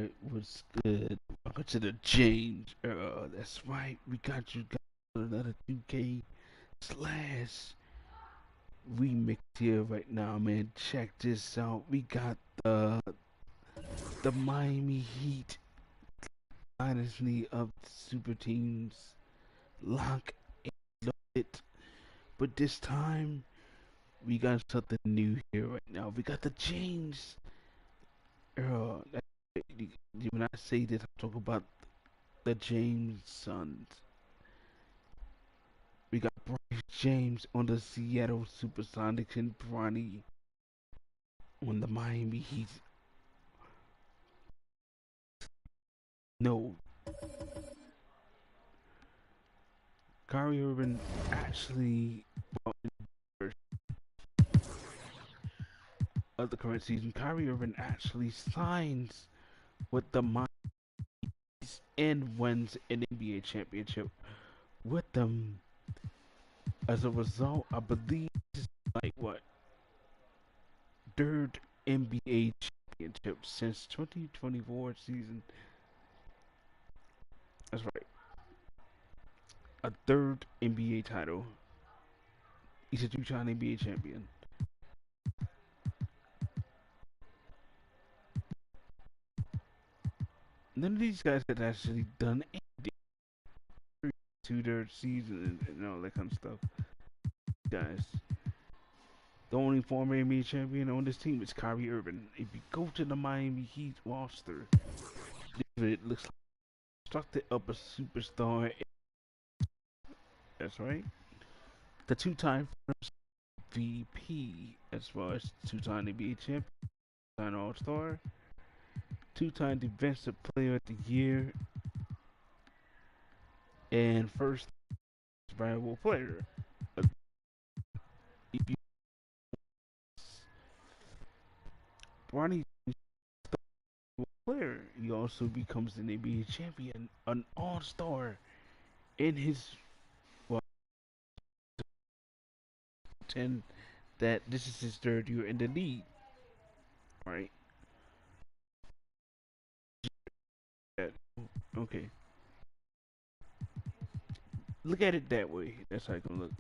Alright, what's good? Welcome to the James. That's right, we got you guys with another 2K slash remix here right now, man. Check this out. We got the Miami Heat dynasty of super teams lock and loaded. But this time we got something new here right now. We got the James. That's right. When I say this, I'm talking about the James Sons. We got Bryce James on the Seattle Supersonics and Bronny on the Miami Heat. No, Kyrie Irving actually, well, in the first of the current season, Kyrie Irving actually signs with the Miami and wins an NBA championship with them. As a result, I believe this is like what, third NBA championship since 2024 season. That's right, a third NBA title. He's a two-time NBA champion. None of these guys had actually done anything to their season and all that kind of stuff. Guys, the only former NBA champion on this team is Kyrie Irving. If you go to the Miami Heat roster, it looks like constructed up a superstar. That's right. The two-time VP, as far as two-time NBA champion, two-time All-Star, two-time Defensive Player of the Year, and first valuable player. If you Bronny player, he also becomes an NBA champion, an all-star in his well, 10 that this is his third year in the league, right? Yeah, okay, look at it that way. That's how it can look.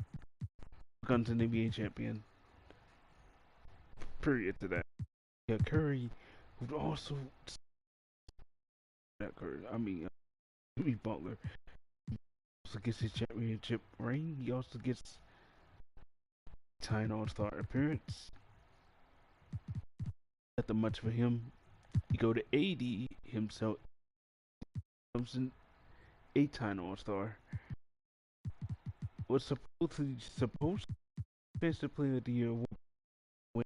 Becomes an NBA champion. Period to that. Yeah, Curry would also that Curry. Jimmy Butler also gets his championship ring. He also gets time all-star appearance. Not that much for him. You go to AD himself, comes in 8-time All-Star. Was supposed defensive player of the year when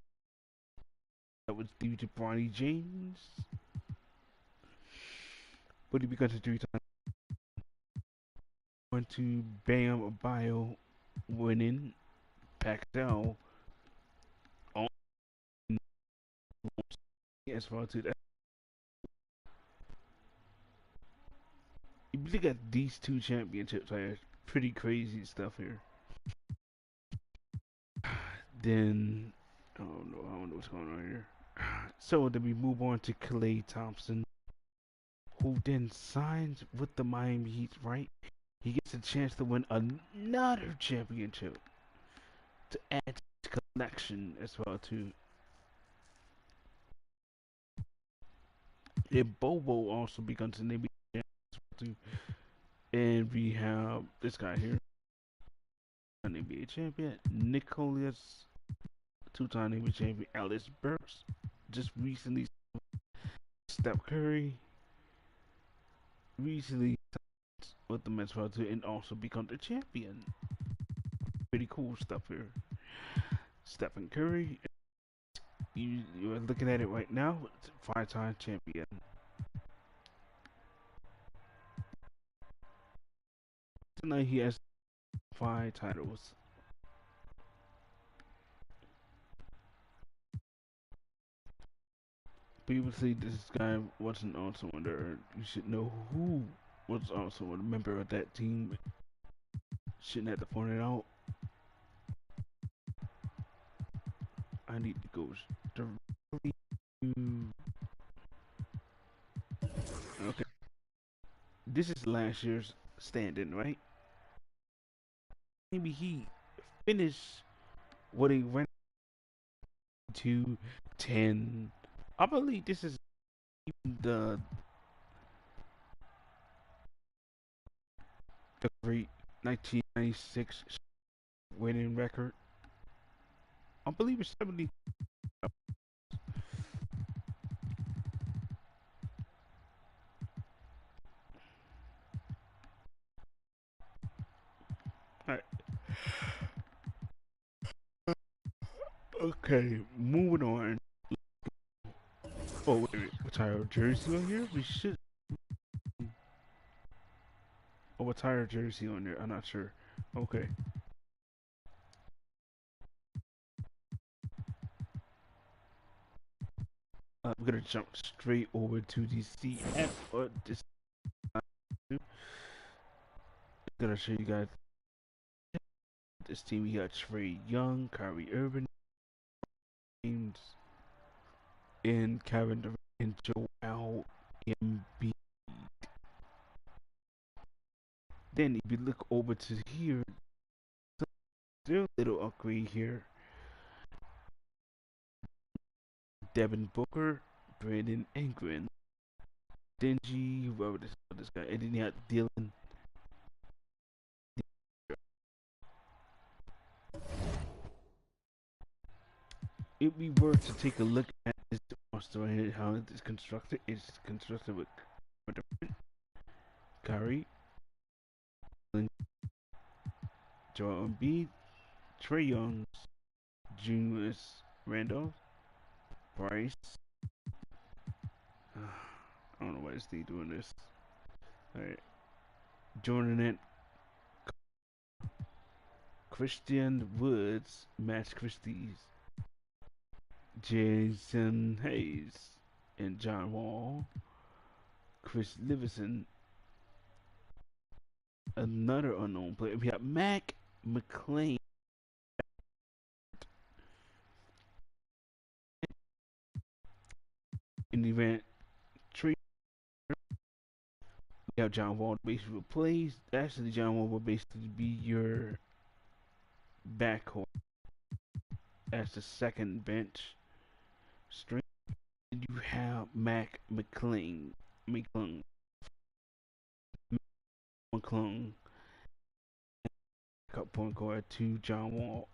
that was due to Bronny James, but he becomes a 3-time. Went to Bam Adebayo winning Pacquiao on as far to that. You look at these two championships, like pretty crazy stuff here. Then I don't know what's going on here. So then we move on to Klay Thompson, who then signs with the Miami Heat, right? He gets a chance to win another championship to add to his collection as well too. And Bobo also becomes an NBA champion as well too. And we have this guy here, an NBA champion, Nicholas, two-time NBA champion, Alice Burks, just recently Steph Curry, recently with the Mets well too, and also become the champion. Pretty cool stuff here. Stephen Curry, you're looking at it right now, five-time champion. Tonight he has 5 titles. Previously, this guy wasn't also under. You should know who was also a member of that team. Shouldn't have to point it out. I need to go directly to this is last year's standing, right? Maybe he finished what he went to 10. I believe this is the the great 1996 winning record. I believe it's 70. Alright. Okay, moving on. Oh wait, retire jersey on here? We should. Oh, retire jersey on there. I'm not sure. Okay. We're gonna jump straight over to the CF or this. Gonna show you guys this team. We got Trey Young, Kyrie Irving, James, and Kevin Durant, and Joel Embiid. Then if you look over to here, there's a little upgrade here. Devin Booker, Brandon Ingram, Dingy, whoever this guy, and then you have Dylan. If we were to take a look at this roster right here, how it's constructed with Kyrie, Joel Embiid, Trey Young, Julius Randolph, Bryce. I don't know why this thing doing this. Alright. Jordan and Christian Woods, Max Christie's, Jason Hayes, and John Wall, Chris Livingston, another unknown player. We have Mac McClain in the event. Tree. We have John Wall basically replaced. Actually, John Wall will basically be your backcourt as the second bench string. You have Mac McClung, McClung, backup point guard to John Wall.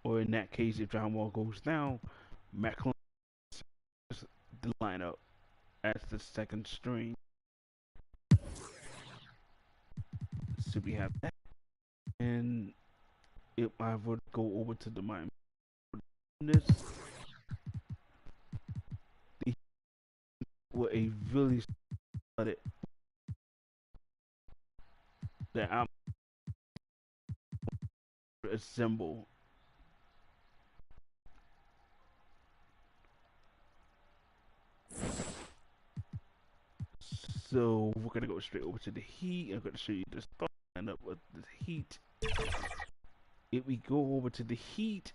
Or in that case, if John Wall goes down, McClung is the lineup as the second string. So we have that. And if I would go over to the Miami, this they were a really solid that I'm assemble. So we're gonna go straight over to the Heat. I'm gonna show you the start lineup of the Heat. If we go over to the Heat,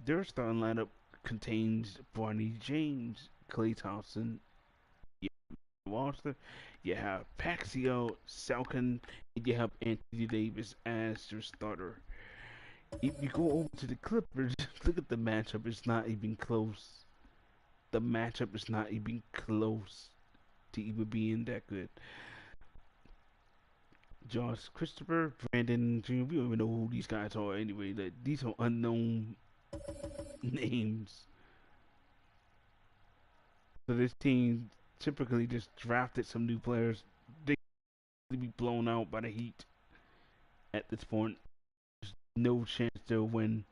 their starting lineup contains Barney James, Klay Thompson, Walter, you have Paxio, Salkin, and you have Anthony Davis as your starter. If you go over to the Clippers, look at the matchup. It's not even close. The matchup is not even close to even being that good. Josh Christopher, Brandon Jr. We don't even know who these guys are anyway. Like, these are unknown names. So this team typically just drafted some new players. They could be blown out by the Heat at this point. There's no chance they'll win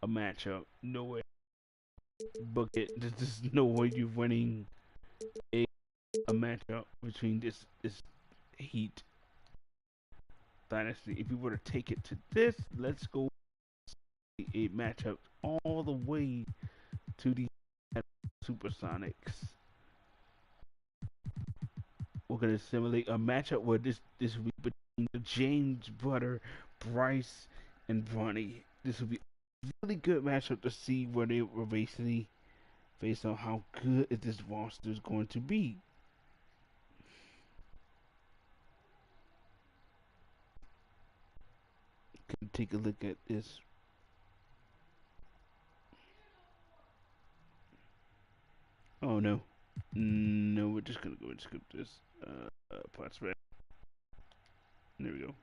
a matchup. No way. Bucket. There's no way you're winning a, a matchup between this Heat dynasty. If you were to take it to this, let's go a matchup all the way to the Supersonics. We're gonna simulate a matchup where this will be between the James brother, Bryce, and Bronny. This will be a really good matchup to see where they were basically based on how good this roster is going to be. Can take a look at this. Oh no. No, we're just gonna go and skip this. Parts back. There we go.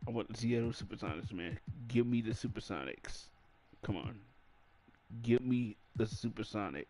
I want the Seattle Supersonics, man. Give me the Supersonics. Come on. Give me the Supersonic.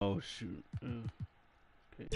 Oh shoot. Okay.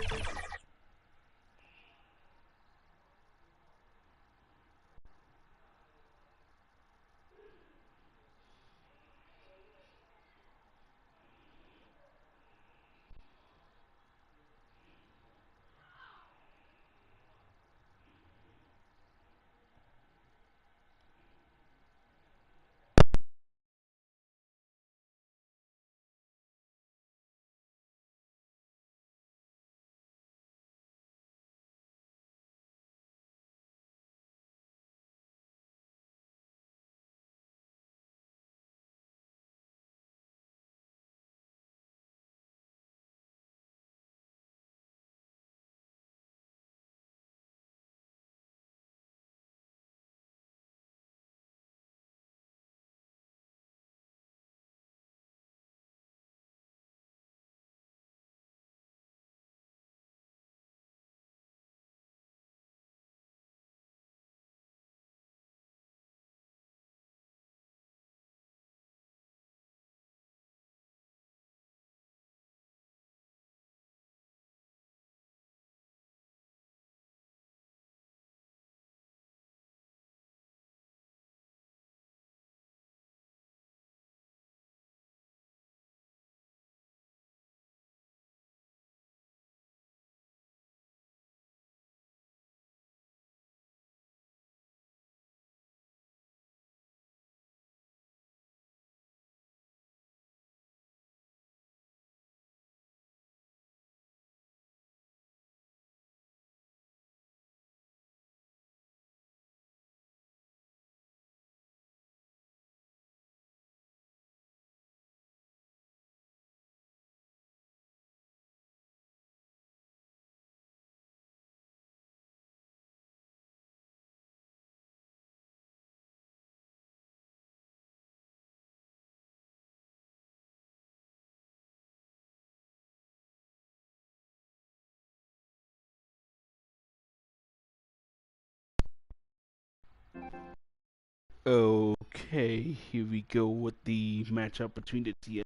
Okay, here we go with the matchup between the TS.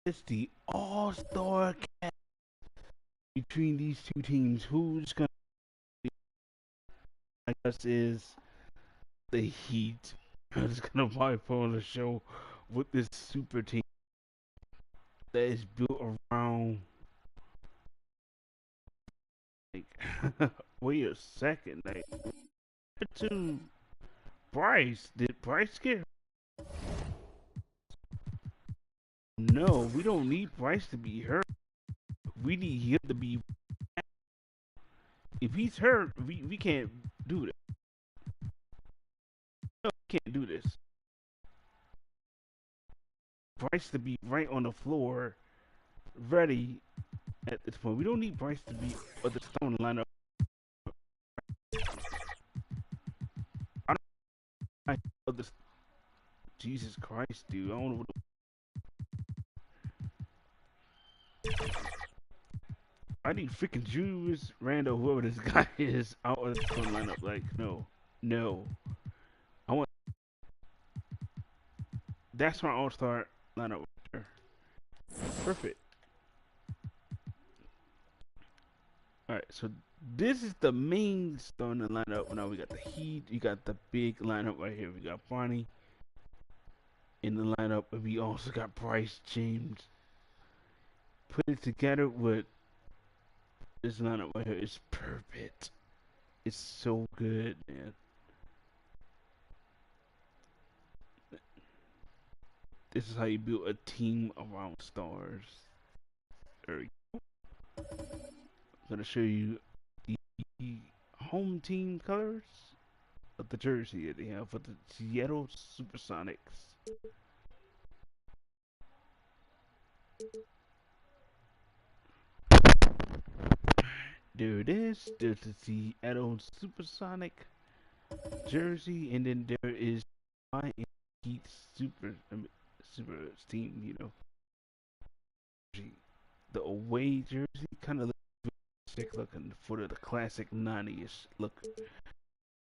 It's the All-Star Cast between these two teams. Who's gonna be, I guess, is the Heat. Is gonna probably put on the show with this super team that is built around. Like, wait a second, like to Bryce. Did Bryce get? No, we don't need Bryce to be hurt. We need him to be. If he's hurt, we can't do this. No, we can't do this. Bryce to be right on the floor, ready at this point. We don't need Bryce to be at the stone lineup. I don't know this. Jesus Christ, dude. I don't know what I need freaking Julius Randle, whoever this guy is, out of the lineup. Like, no, no. I want. That's my all-star lineup right there. Perfect. All right, so this is the main starting lineup. Now we got the Heat. You got the big lineup right here. We got Barney in the lineup, and we also got Bryce James. Put it together with this lineup right here. It's perfect. It's so good, man. This is how you build a team around stars. There we go. I'm gonna show you the home team colors of the jersey that they have for the Seattle Supersonics. There it is. There's the Seattle Supersonic jersey, and then there is my Heat Super team. You know, the away jersey kind of looks sick looking for the classic 90s look.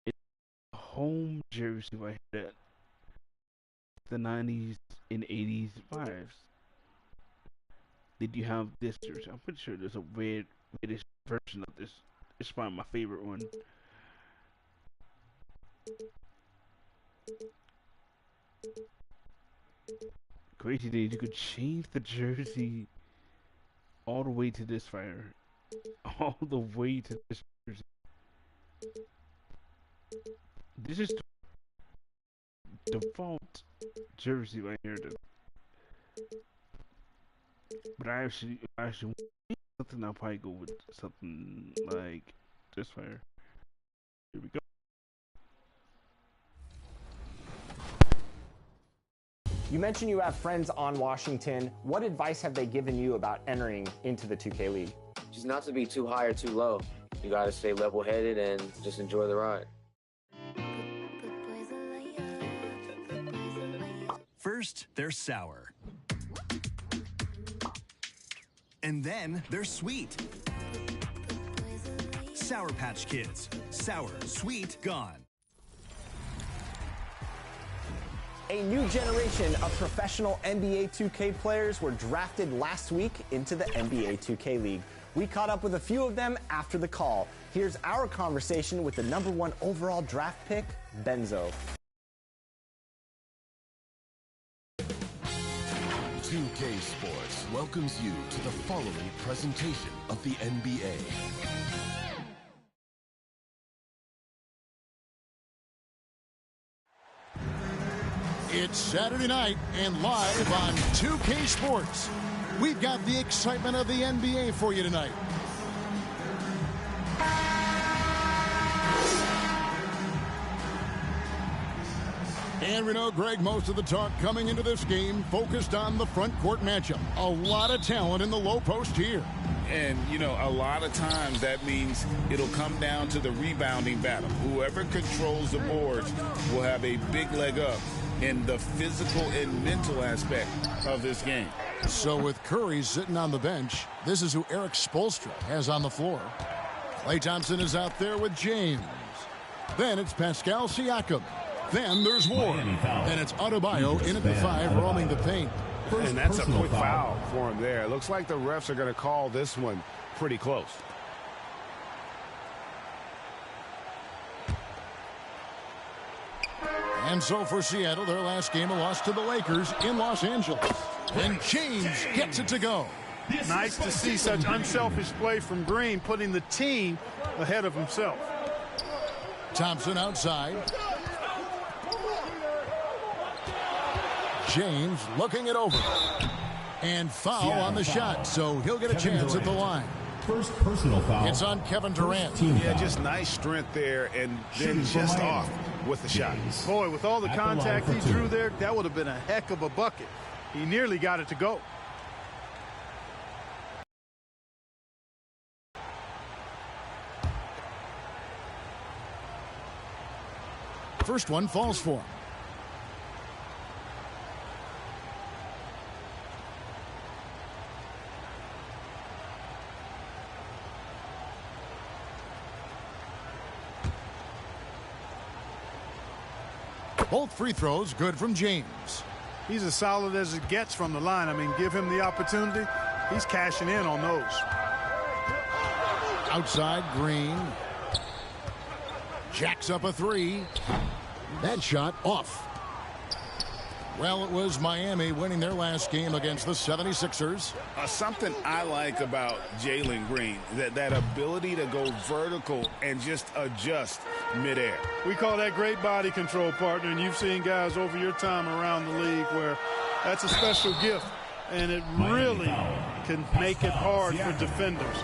It's a home jersey right here, the 90s and 80s vibes. Did you have this jersey? I'm pretty sure there's a reddish version of this. It's probably my favorite one. Crazy thing, you could change the jersey all the way to this fire. All the way to this jersey. This is the default jersey right here. But I actually want something. I'll probably go with something like this fire. Here we go. You mentioned you have friends on Washington. What advice have they given you about entering into the 2K League? Just not to be too high or too low. You gotta stay level-headed and just enjoy the ride. First, they're sour. And then they're sweet. Sour Patch Kids. Sour, sweet, gone. A new generation of professional NBA 2K players were drafted last week into the NBA 2K League. We caught up with a few of them after the call. Here's our conversation with the #1 overall draft pick, Benzo. 2K Sports welcomes you to the following presentation of the NBA. It's Saturday night and live on 2K Sports. We've got the excitement of the NBA for you tonight. And we know, Greg, most of the talk coming into this game focused on the front court matchup. A lot of talent in the low post here. And, you know, a lot of times that means it'll come down to the rebounding battle. Whoever controls the boards will have a big leg up in the physical and mental aspect of this game. So with Curry sitting on the bench, this is who Eric Spoelstra has on the floor. Klay Thompson is out there with James. Then it's Pascal Siakam. Then there's Ward. And it's Adebayo in at the 5, roaming the paint. And that's a quick foul for him there. It looks like the refs are going to call this one pretty close. And so for Seattle, their last game, a loss to the Lakers in Los Angeles. And James gets it to go. Nice to see such unselfish play from Green, putting the team ahead of himself. Thompson outside. James looking it over. And foul on the shot, so he'll get a chance at the line. First personal foul. It's on Kevin Durant. Yeah, just nice strength there, and then just off with the shot. Boy, with all the contact he drew there, that would have been a heck of a bucket. He nearly got it to go. First one falls for him. Both free throws good from James. He's as solid as it gets from the line. I mean, give him the opportunity. He's cashing in on those. Outside, Green. Jacks up a three. That shot off. Well, it was Miami winning their last game against the 76ers. Something I like about Jalen Green, that ability to go vertical and just adjust midair. We call that great body control, partner, and you've seen guys over your time around the league where that's a special gift, and it really can make it hard for defenders.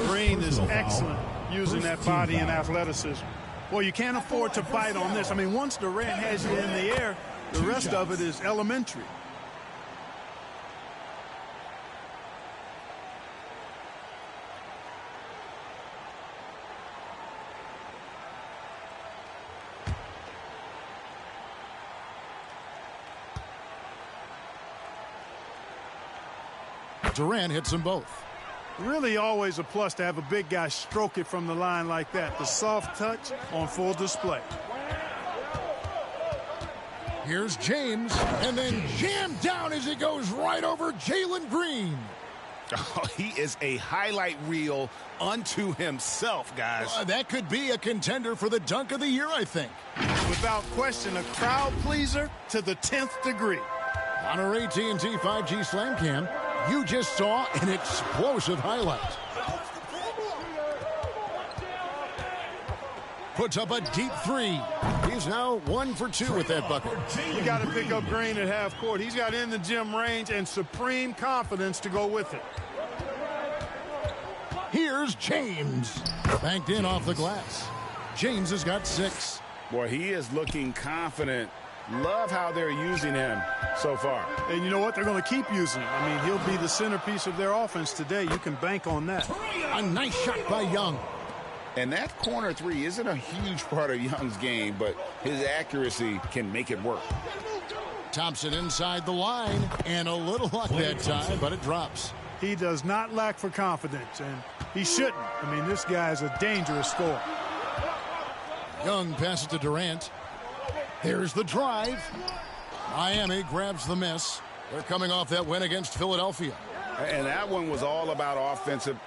Green is excellent using that body and athleticism. Well, you can't afford to bite on this. I mean, once Durant has you in the air, the rest of it is elementary. Durant hits them both. Really always a plus to have a big guy stroke it from the line like that. The soft touch on full display. Here's James, and then jammed down as he goes right over Jalen Green. Oh, he is a highlight reel unto himself, guys. That could be a contender for the dunk of the year, I think. Without question, a crowd pleaser to the 10th degree. On our AT&T 5G Slam Cam, you just saw an explosive highlight. Puts up a deep three. He's now 1 for 2 with that bucket. You got to pick up Green at half court. He's got in the gym range and supreme confidence to go with it. Here's James. Banked in off the glass. James has got 6. Boy, he is looking confident. Love how they're using him so far. And you know what? They're going to keep using him. I mean, he'll be the centerpiece of their offense today. You can bank on that. A nice shot by Young. And that corner three isn't a huge part of Young's game, but his accuracy can make it work. Thompson inside the line, and a little luck that time, but it drops. He does not lack for confidence, and he shouldn't. I mean, this guy is a dangerous scorer. Young passes to Durant. Here's the drive. Miami grabs the miss. They're coming off that win against Philadelphia. And that one was all about offensive.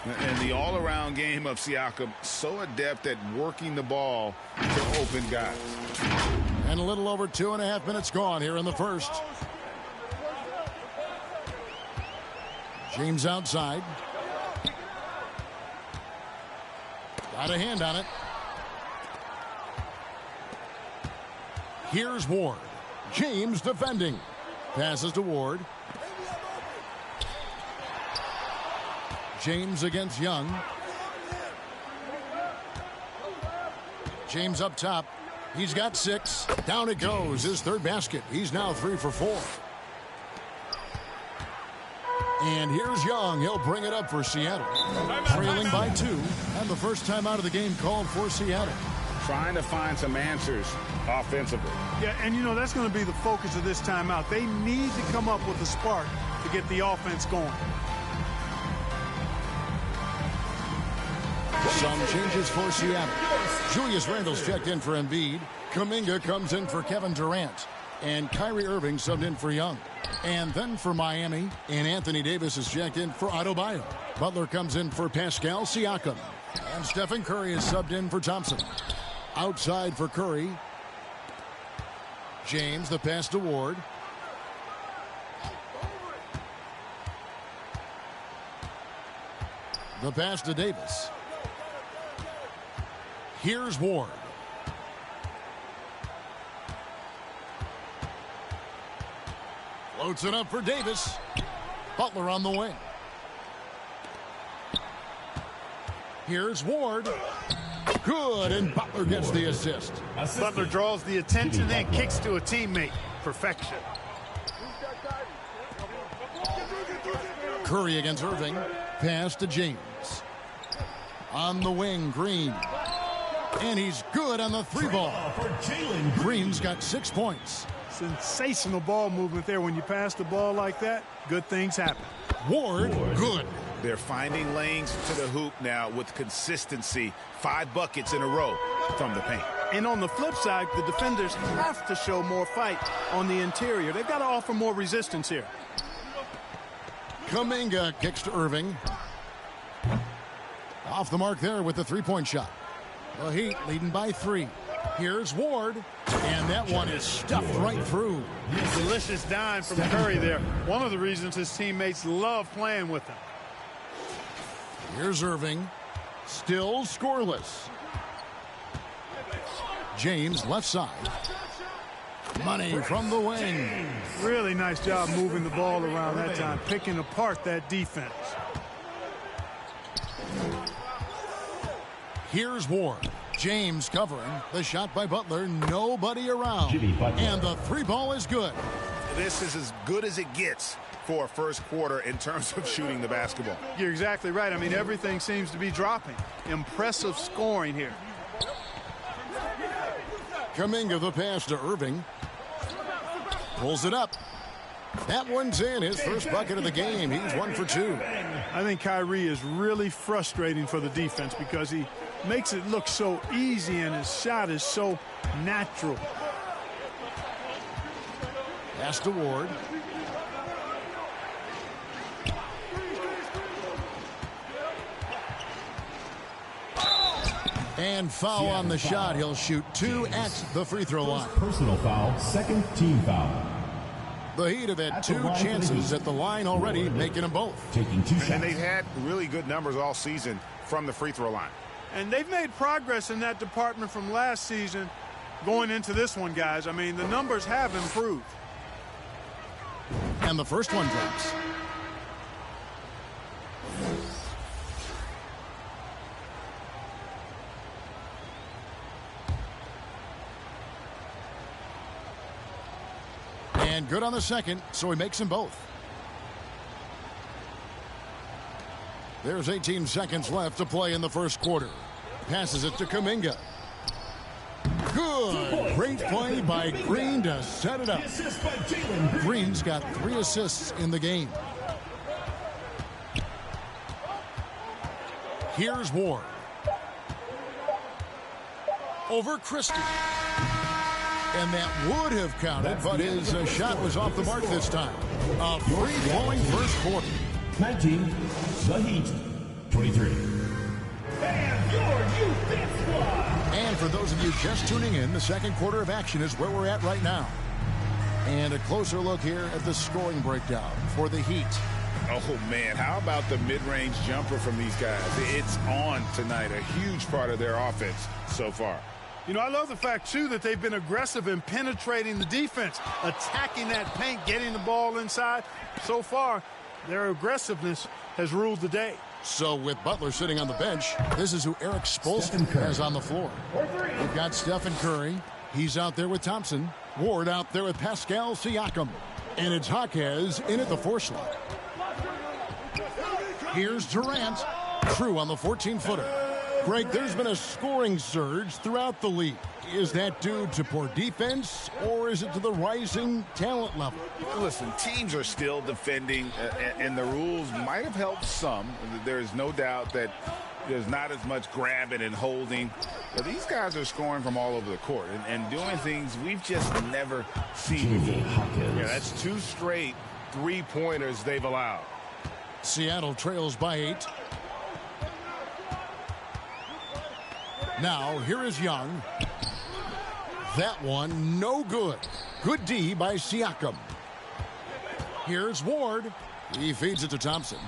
And the all-around game of Siakam, so adept at working the ball to open guys. And a little over 2.5 minutes gone here in the first. James outside. Got a hand on it. Here's Ward. James defending. Passes to Ward. James against Young. James up top. He's got 6. Down it goes. His third basket. He's now 3 for 4. And here's Young. He'll bring it up for Seattle. Trailing by 2. And the first time out of the game called for Seattle. Trying to find some answers offensively. Yeah, and you know, that's going to be the focus of this timeout. They need to come up with a spark to get the offense going. Some changes for Seattle. Julius Randle's checked in for Embiid. Kuminga comes in for Kevin Durant. And Kyrie Irving subbed in for Young. And then for Miami, and Anthony Davis is checked in for Adebayo. Butler comes in for Pascal Siakam. And Stephen Curry is subbed in for Thompson. Outside for Curry. James, the pass to Ward. The pass to Davis. Here's Ward. Floats it up for Davis. Butler on the wing. Here's Ward. Good, and Butler gets the assist. Butler draws the attention and kicks to a teammate. Perfection. Curry against Irving. Pass to James. On the wing, Green. And he's good on the 3 ball. Green's got 6 points. Sensational ball movement there. When you pass the ball like that, good things happen. Ward, good. They're finding lanes to the hoop now with consistency. 5 buckets in a row. from the paint. And on the flip side, the defenders have to show more fight on the interior. They've got to offer more resistance here. Kuminga kicks to Irving. Off the mark there with the three-point shot. The Heat leading by 3. Here's Ward, and that one is stuffed right through. Delicious dime from Curry there. One of the reasons his teammates love playing with him. Here's Irving. Still scoreless. James left side. Money from the wing. Really nice job moving the ball around that time, picking apart that defense. Here's Ward. James covering. The shot by Butler. Nobody around. And the three ball is good. This is as good as it gets for a first quarter in terms of shooting the basketball. You're exactly right. I mean, everything seems to be dropping. Impressive scoring here. Kuminga the pass to Irving. Pulls it up. That one's in. His first bucket of the game. He's 1 for 2. I think Kyrie is really frustrating for the defense because he makes it look so easy and his shot is so natural. Pass to Ward. And foul on the shot. He'll shoot 2 at the free throw line. Personal foul, second team foul. The Heat have had 2 chances at the line already, making them both. Taking 2 shots. And they've had really good numbers all season from the free throw line. And they've made progress in that department from last season going into this one, guys. I mean, the numbers have improved. And the first one drops. And good on the second, so he makes them both. There's 18 seconds left to play in the first quarter. Passes it to Kuminga. Good. Great play by Green to set it up. Green's got 3 assists in the game. Here's Ward. Over Christie. And that would have counted, but his shot was off the mark this time. A free-flowing first quarter. 19, the Heat, 23. And your new fifth squad. And for those of you just tuning in, the second quarter of action is where we're at right now. And a closer look here at the scoring breakdown for the Heat. Oh, man, how about the mid-range jumper from these guys? It's on tonight, a huge part of their offense so far. You know, I love the fact, too, that they've been aggressive in penetrating the defense, attacking that paint, getting the ball inside. So far, their aggressiveness has ruled the day. So with Butler sitting on the bench, this is who Eric Spoelstra has on the floor. We've got Stephen Curry. He's out there with Thompson. Ward out there with Pascal Siakam. And it's Jaquez in at the 4 slot. Here's Durant. True on the 14-footer. Greg, there's been a scoring surge throughout the league. Is that due to poor defense, or is it to the rising talent level? Listen, teams are still defending, and the rules might have helped some. There's no doubt that there's not as much grabbing and holding. But these guys are scoring from all over the court and doing things we've just never seen before. Yeah, that's 2 straight 3-pointers they've allowed. Seattle trails by 8. Now, here is Young. That one, no good. Good D by Siakam. Here's Ward. He feeds it to Thompson.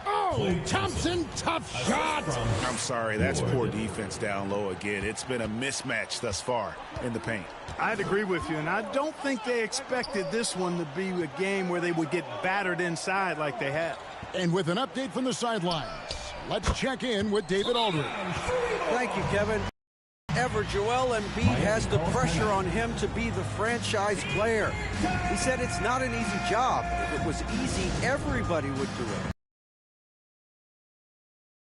Oh, Thompson, tough shot. I'm sorry, that's poor defense down low again. It's been a mismatch thus far in the paint. I'd agree with you, and I don't think they expected this one to be a game where they would get battered inside like they have. And with an update from the sidelines, let's check in with David Aldridge. Thank you, Kevin. Joel Embiid has the pressure on him to be the franchise player. He said it's not an easy job. If it was easy, everybody would do it.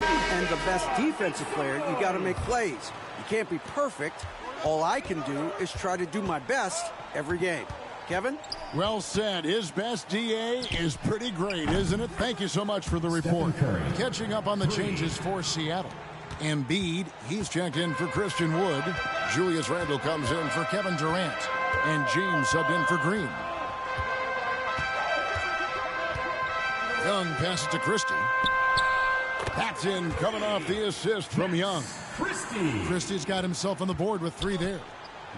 And the best defensive player, you got to make plays. You can't be perfect. All I can do is try to do my best every game. Kevin? Well said. His best DA is pretty great, isn't it? Thank you so much for the report. Catching up on the changes for Seattle. Embiid, he's checked in for Christian Wood. Julius Randle comes in for Kevin Durant. And James subbed in for Green. Young passes to Christie. That's in, coming off the assist from Young. Christie's got himself on the board with 3 there.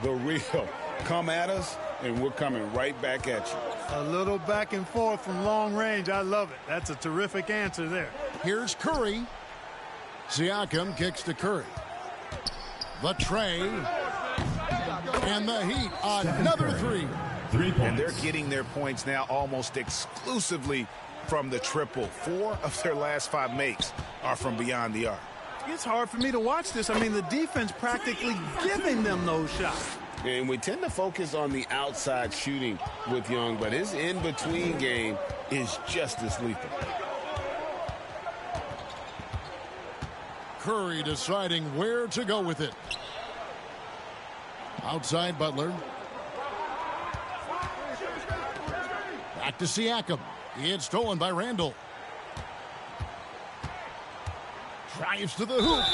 The real. Come at us, and we're coming right back at you. A little back and forth from long range. I love it. That's a terrific answer there. Here's Curry. Siakam kicks to Curry. The tray. And the Heat, another 3. 3 points. And they're getting their points now almost exclusively from the triple. 4 of their last 5 makes are from beyond the arc. It's hard for me to watch this. I mean, the defense practically giving them those shots. And we tend to focus on the outside shooting with Young, but his in-between game is just as lethal. Curry deciding where to go with it. Outside Butler. Back to Siakam. It's stolen by Randle. Drives to the hoop.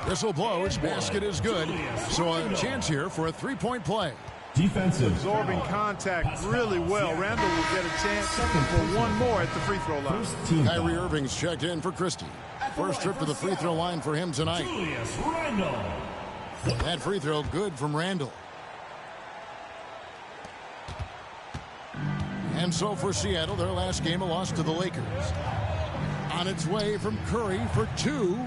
Whistle blows. Basket is good. So a chance here for a 3-point play. Defensive. Absorbing contact really well. Randle will get a chance for one more at the free throw line. Kyrie Irving's checked in for Christie. First trip to the free throw line for him tonight. That free throw good from Randle. And so for Seattle, their last game, a loss to the Lakers. On its way from Curry for 2.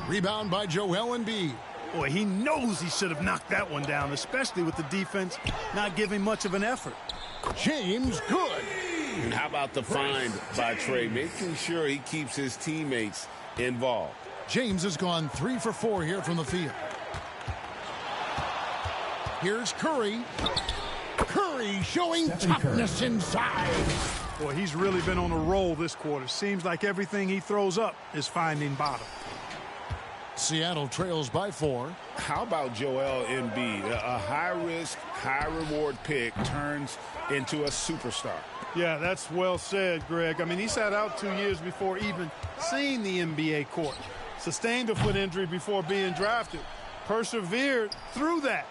Rebound by Joel Embiid. Boy, he knows he should have knocked that one down, especially with the defense not giving much of an effort. James, good. And how about the find by Trey, making sure he keeps his teammates involved. James has gone 3 for 4 here from the field. Here's Curry. Curry showing toughness inside. Boy, he's really been on a roll this quarter. Seems like everything he throws up is finding bottom. Seattle trails by 4. How about Joel Embiid? A high-risk, high-reward pick turns into a superstar. Yeah, that's well said, Greg. I mean, he sat out 2 years before even seeing the NBA court. Sustained a foot injury before being drafted. Persevered through that.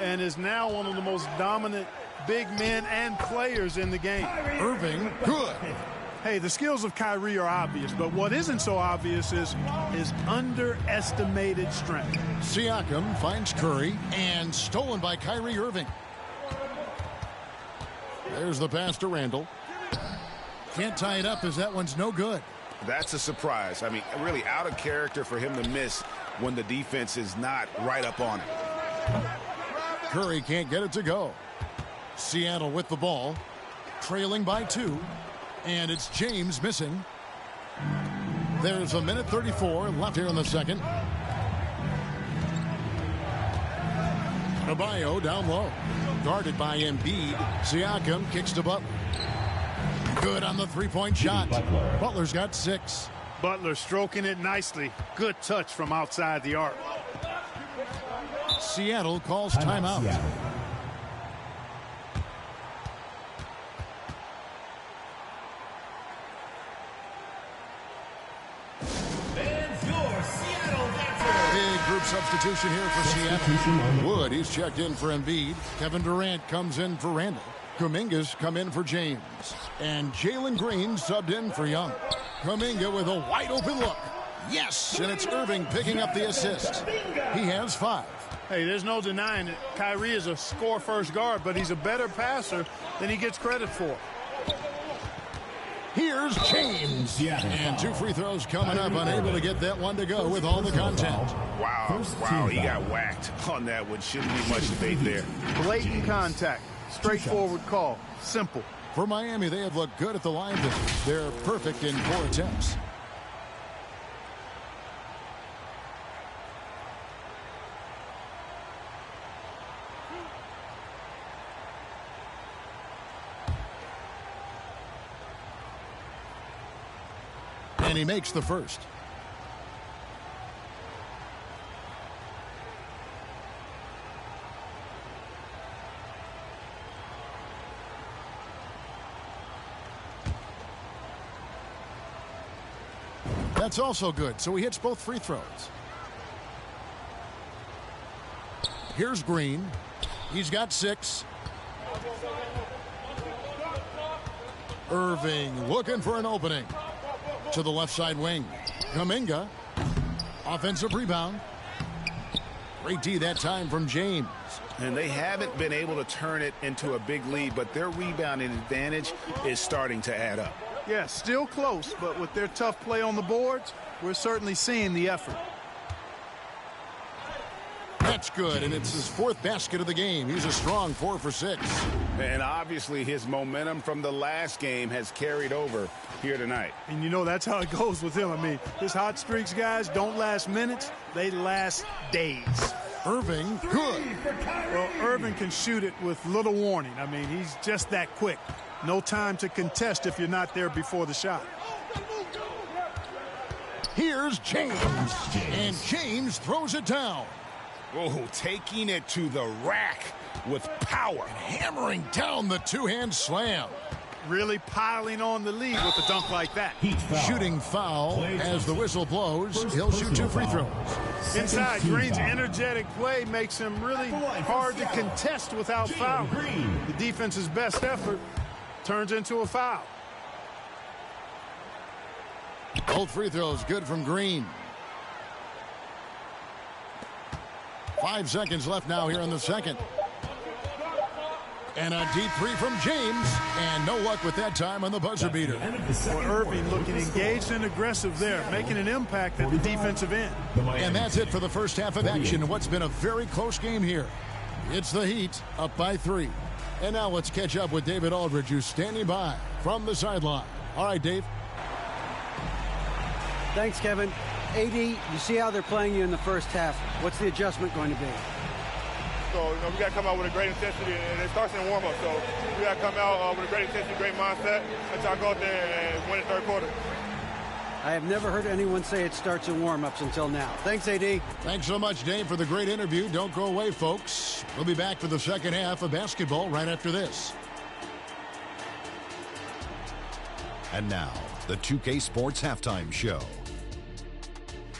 And is now one of the most dominant big men and players in the game. Irving, good. Hey, the skills of Kyrie are obvious, but what isn't so obvious is his underestimated strength. Siakam finds Curry and stolen by Kyrie Irving. There's the pass to Randle. Can't tie it up as that one's no good. That's a surprise. I mean, really out of character for him to miss when the defense is not right up on it. Curry can't get it to go. Seattle with the ball, trailing by 2. And it's James missing. There's a minute 34 left here in the second. Adebayo down low. Guarded by Embiid. Siakam kicks to Butler. Good on the 3-point shot. Butler's got 6. Butler stroking it nicely. Good touch from outside the arc. Seattle calls timeout. Big group substitution here for Seattle. Wood, he's checked in for Embiid. Kevin Durant comes in for Randle. Kuminga's come in for James. And Jalen Green subbed in for Young. Kuminga with a wide open look. Yes, and it's Irving picking up the assist. He has 5. Hey, there's no denying it. Kyrie is a score-first guard, but he's a better passer than he gets credit for. Here's James. And 2 free throws coming up, unable to get that one to go with all the contact. Wow, he got whacked on that one. Shouldn't be much debate there. Blatant contact. Straightforward call. Simple. For Miami, they have looked good at the line visits. They're perfect in 4 attempts. And he makes the first. That's also good, so he hits both free throws. Here's Green. He's got 6. Irving looking for an opening. To the left side wing. Kuminga. Offensive rebound. Great D that time from James. And they haven't been able to turn it into a big lead, but their rebounding advantage is starting to add up. Yeah, still close, but with their tough play on the boards, we're certainly seeing the effort. That's good, and it's his 4th basket of the game. He's a strong 4 for 6. And obviously his momentum from the last game has carried over here tonight. And you know that's how it goes with him. I mean, his hot streaks, guys, don't last minutes. They last days. Irving, good. Well, Irving can shoot it with little warning. I mean, he's just that quick. No time to contest if you're not there before the shot. Here's James. And James throws it down. Oh, taking it to the rack with power. Hammering down the two-hand slam. Really piling on the lead with a dunk like that. Shooting foul as the whistle blows. He'll shoot 2 free throws. Inside, Green's energetic play makes him really hard to contest without foul. The defense's best effort turns into a foul. Both free throws good from Green. 5 seconds left now here in the second. And a deep 3 from James. And no luck with that time on the buzzer beater. Well, Irving looking engaged and aggressive there, making an impact at the defensive end. And that's it for the first half of action in what's been a very close game here. It's the Heat up by 3. And now let's catch up with David Aldridge, who's standing by from the sideline. All right, Dave. Thanks, Kevin. AD, you see how they're playing you in the first half. What's the adjustment going to be? So, we got to come out with a great intensity, and it starts in warm-up. So, we got to come out with a great intensity, great mindset, and try to go out there and win the third quarter. I have never heard anyone say it starts in warm-ups until now. Thanks, AD. Thanks so much, Dave, for the great interview. Don't go away, folks. We'll be back for the second half of basketball right after this. And now, the 2K Sports Halftime Show.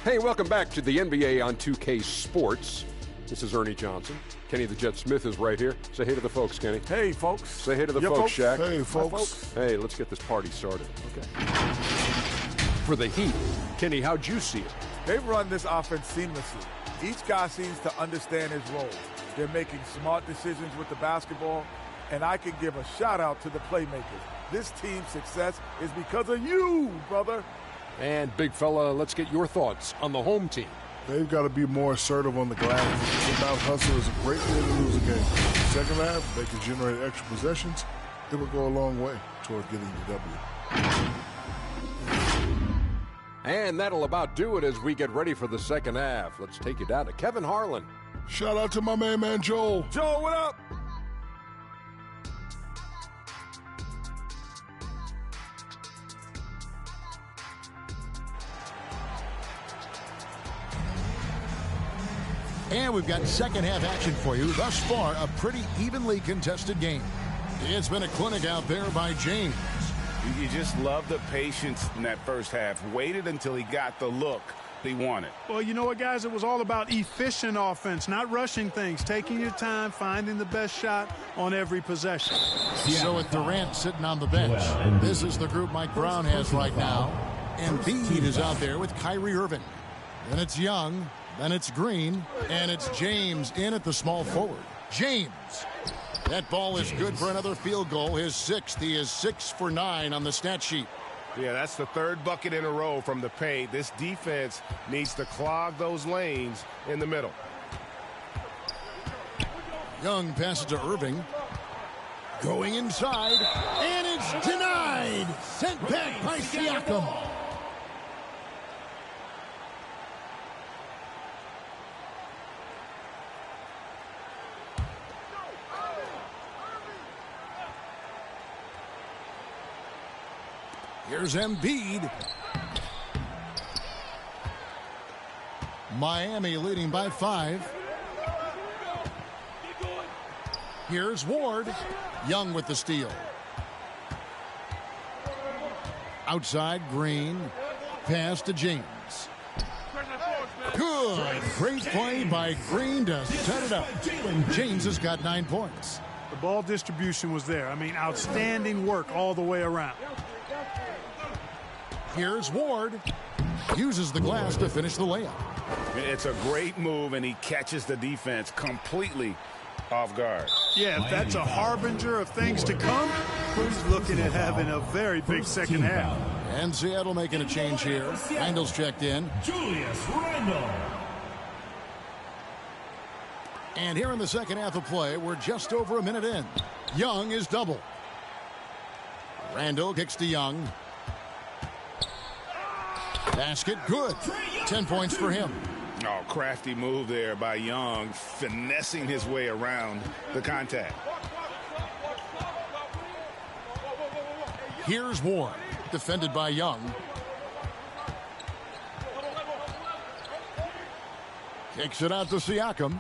Hey, welcome back to the NBA on 2K Sports. This is Ernie Johnson. Kenny the Jet Smith is right here. Say hey to the folks, Kenny. Hey, folks. Say hey to the folks, Shaq. Hey, folks. Hey, let's get this party started. Okay. For the Heat, Kenny, how'd you see it? They've run this offense seamlessly. Each guy seems to understand his role. They're making smart decisions with the basketball, and I can give a shout-out to the playmakers. This team's success is because of you, brother. And, big fella, let's get your thoughts on the home team. They've got to be more assertive on the glass. Without hustle is a great way to lose a game. Second half, they can generate extra possessions. It will go a long way toward getting the W. And that'll about do it as we get ready for the second half. Let's take you down to Kevin Harlan. Shout out to my man Joel. Joel, what up? And we've got second half action for you. Thus far, a pretty evenly contested game. It's been a clinic out there by James. You just love the patience in that first half. Waited until he got the look he wanted. Well, you know what, guys? It was all about efficient offense, not rushing things, taking your time, finding the best shot on every possession. So with Durant sitting on the bench, this is the group Mike Brown has right now. And Embiid is out there with Kyrie Irving. Then it's Young. Then it's Green, and it's James in at the small forward. James. That ball is good for another field goal, his 6th. He is 6 for 9 on the stat sheet. Yeah, that's the 3rd bucket in a row from the paint. This defense needs to clog those lanes in the middle. Young passes to Irving. Going inside, and it's denied. Sent back by Siakam. Here's Embiid. Miami leading by 5. Here's Ward. Young with the steal. Outside, Green. pass to James. Good. Great play by Green to set it up. James has got 9 points. The ball distribution was there. I mean, outstanding work all the way around. Here's Ward. Uses the glass to finish the layup. It's a great move, and he catches the defense completely off guard. Yeah, if that's a harbinger of things to come, he's looking at having a very big second half. And Seattle making a change here. Randall's checked in. Julius Randle. And here in the second half of play, we're just over a minute in. Young is double. Randall kicks to Young. Basket, good. 10 points for him. Oh, crafty move there by Young, finessing his way around the contact. Here's Ward, defended by Young. Kicks it out to Siakam.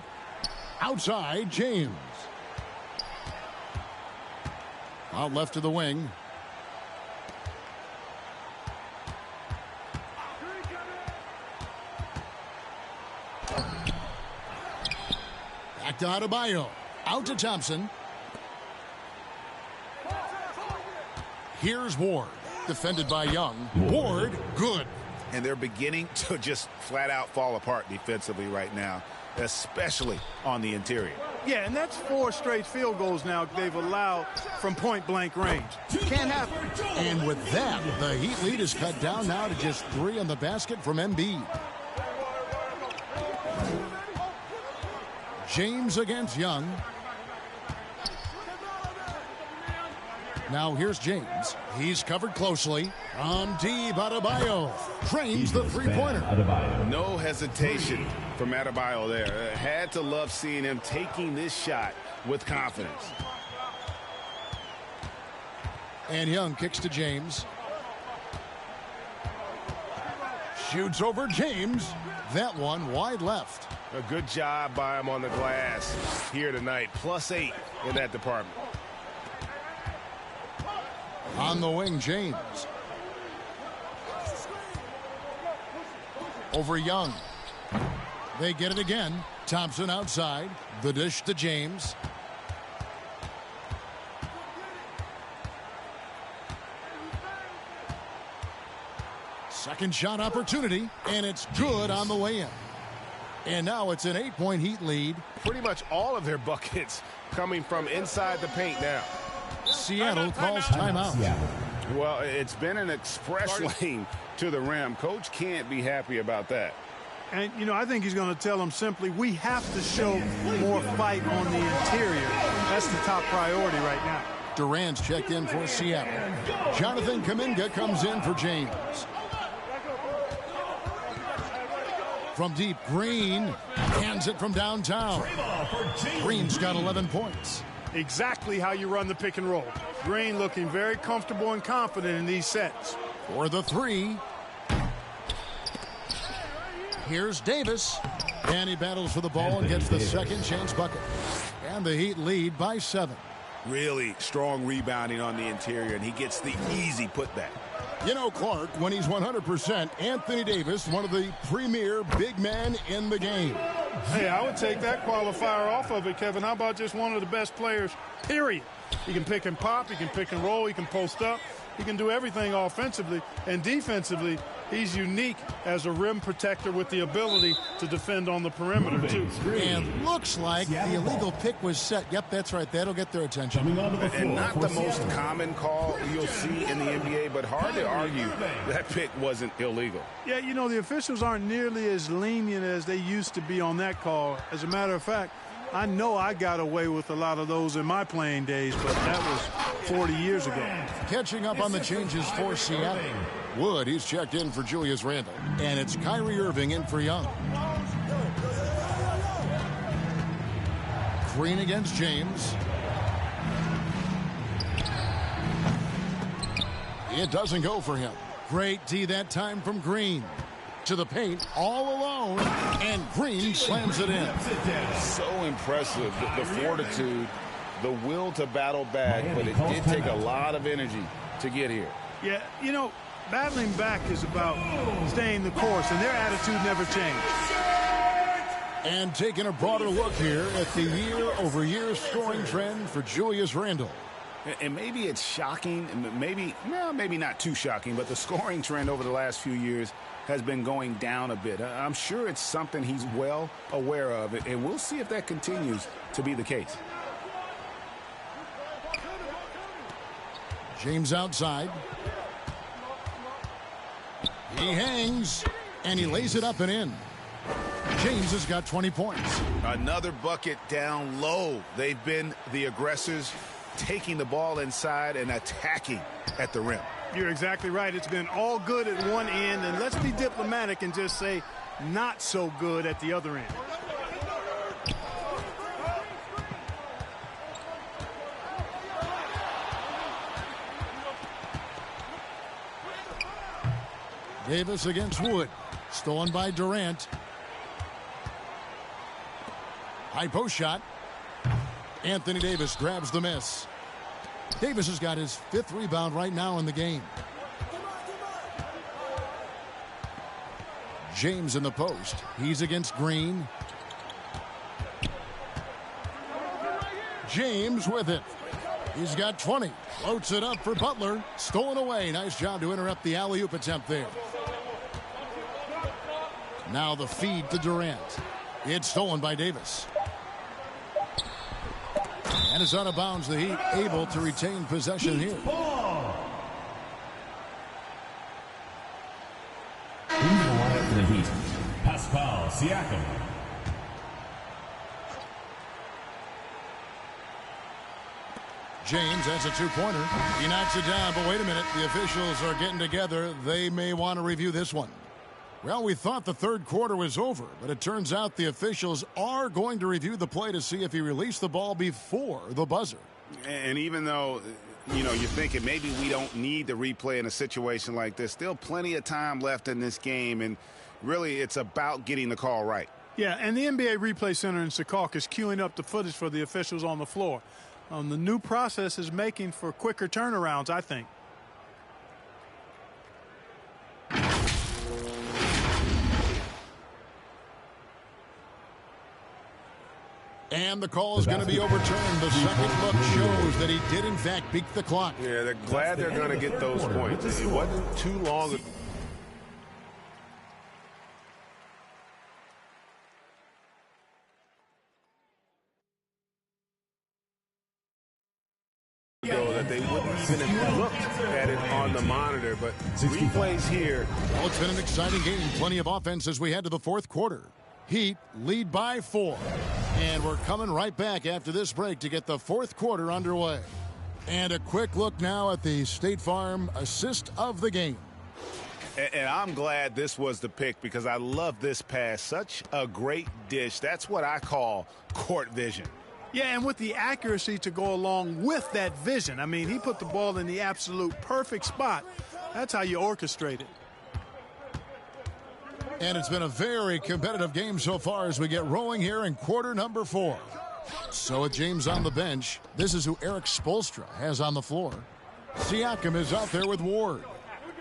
Outside, James. Out left to the wing. Back to Adebayo. Out to Thompson. Here's Ward, defended by Young. Ward, good. And they're beginning to just flat out fall apart defensively right now, especially on the interior. Yeah, and that's 4 straight field goals now they've allowed from point-blank range. Can't happen. And with that, the Heat lead is cut down now to just 3 on the basket from Embiid. James against Young. Now here's James. He's covered closely. From deep, Adebayo frames the three-pointer. No hesitation from Adebayo there. Had to love seeing him taking this shot with confidence. And Young kicks to James. Shoots over James. That one wide left. A good job by him on the glass here tonight. +8 in that department. On the wing, James. Over Young. They get it again. Thompson outside. The dish to James. Second shot opportunity, and it's good on the way in. And now it's an 8-point Heat lead. Pretty much all of their buckets coming from inside the paint now. Seattle calls timeout. Well, it's been an express lane to the rim. Coach can't be happy about that. And, you know, I think he's going to tell them simply, we have to show more fight on the interior. That's the top priority right now. Durant's checked in for Seattle. Jonathan Kuminga comes in for James. From deep, Green hands it from downtown. Green's got 11 points. Exactly how you run the pick and roll. Green looking very comfortable and confident in these sets. For the three. Here's Davis. And he battles for the ball and gets the second chance bucket. And the Heat lead by 7. Really strong rebounding on the interior, and he gets the easy putback. You know, Clark, when he's 100%, Anthony Davis, one of the premier big men in the game. Hey, I would take that qualifier off of it, Kevin. How about just one of the best players, period? He can pick and pop, he can pick and roll, he can post up. He can do everything offensively, and defensively, he's unique as a rim protector with the ability to defend on the perimeter, too. And looks like the illegal pick was set. Yep, that's right. That'll get their attention. And not the most common call you'll see in the NBA, but hard to argue that pick wasn't illegal. Yeah, you know, the officials aren't nearly as lenient as they used to be on that call. As a matter of fact, I know I got away with a lot of those in my playing days, but that was 40 years ago. Catching up on the changes for Seattle. Wood, he's checked in for Julius Randle. And it's Kyrie Irving in for Young. Green against James. It doesn't go for him. Great D that time from Green. To the paint, all alone, and Green slams it in. So impressive, the fortitude, the will to battle back, but it did take a lot of energy to get here. Yeah, you know, battling back is about staying the course, and their attitude never changed. And taking a broader look here at the year-over-year scoring trend for Julius Randle. And maybe it's shocking, maybe not too shocking, but the scoring trend over the last few years has been going down a bit. I'm sure it's something he's well aware of, and we'll see if that continues to be the case. James outside. He hangs, and he lays it up and in. James has got 20 points. Another bucket down low. They've been the aggressors, taking the ball inside and attacking at the rim. You're exactly right. It's been all good at one end, and let's be diplomatic and just say not so good at the other end. Davis against Wood. Stolen by Durant. High post shot. Anthony Davis grabs the miss. Davis has got his 5th rebound right now in the game. James in the post. He's against Green. James with it. He's got 20. Floats it up for Butler. Stolen away. Nice job to interrupt the alley-oop attempt there. Now the feed to Durant. It's stolen by Davis. And it's out of bounds. The Heat able to retain possession here. In the lineup for the Heat, Pascal Siakam. James has a 2-pointer. He knocks it down, but wait a minute. The officials are getting together. They may want to review this one. Well, we thought the third quarter was over, but it turns out the officials are going to review the play to see if he released the ball before the buzzer. And even though, you're thinking maybe we don't need the replay in a situation like this, still plenty of time left in this game, and really it's about getting the call right. Yeah, and the NBA Replay Center in Secaucus is queuing up the footage for the officials on the floor. The new process is making for quicker turnarounds, I think. And the call is going to be overturned. The second look shows that he did, in fact, beat the clock. Yeah, they're glad they're going to get those points. It wasn't too long ago. That they wouldn't even have looked at it on the monitor, but replays here. Well, it's been an exciting game. Plenty of offense as we head to the fourth quarter. Heat lead by 4. And we're coming right back after this break to get the fourth quarter underway. And a quick look now at the State Farm assist of the game. And I'm glad this was the pick because I love this pass. Such a great dish. That's what I call court vision. Yeah, and with the accuracy to go along with that vision. I mean, he put the ball in the absolute perfect spot. That's how you orchestrate it. And it's been a very competitive game so far as we get rolling here in quarter number 4. So with James on the bench, this is who Eric Spoelstra has on the floor. Siakam is out there with Ward.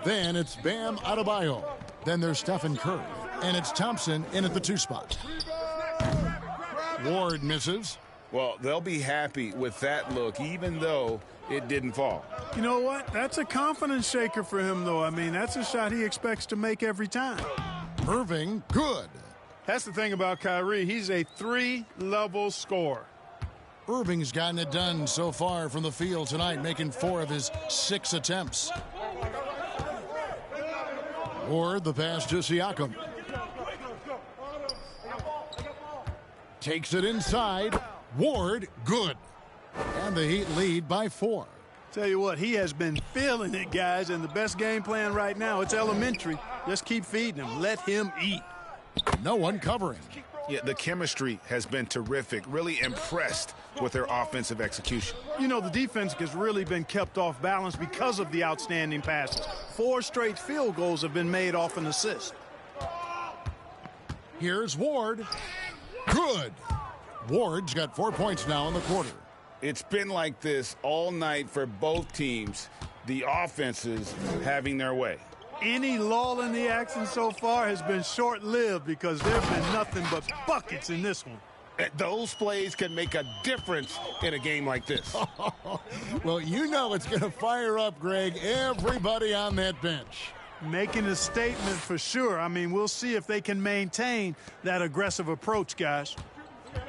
Then it's Bam Adebayo. Then there's Stephen Curry. And it's Thompson in at the 2 spot. Ward misses. Well, they'll be happy with that look, even though it didn't fall. You know what? That's a confidence shaker for him, though. I mean, that's a shot he expects to make every time. Irving, good. That's the thing about Kyrie. He's a 3-level scorer. Irving's gotten it done so far from the field tonight, making 4 of his 6 attempts. Ward, the pass to Siakam. Takes it inside. Ward, good. And the Heat lead by 4. Tell you what, he has been feeling it, guys, and the best game plan right now, it's elementary. Just keep feeding him. Let him eat. No one covering. Yeah, the chemistry has been terrific. Really impressed with their offensive execution. You know, the defense has really been kept off balance because of the outstanding passes. 4 straight field goals have been made off an assist. Here's Ward. Good. Ward's got 4 points now in the quarter. It's been like this all night for both teams. The offenses having their way. Any lull in the action so far has been short-lived because there have been nothing but buckets in this one. Those plays can make a difference in a game like this. Well, you know it's going to fire up, Greg, everybody on that bench. Making a statement for sure. I mean, we'll see if they can maintain that aggressive approach, guys.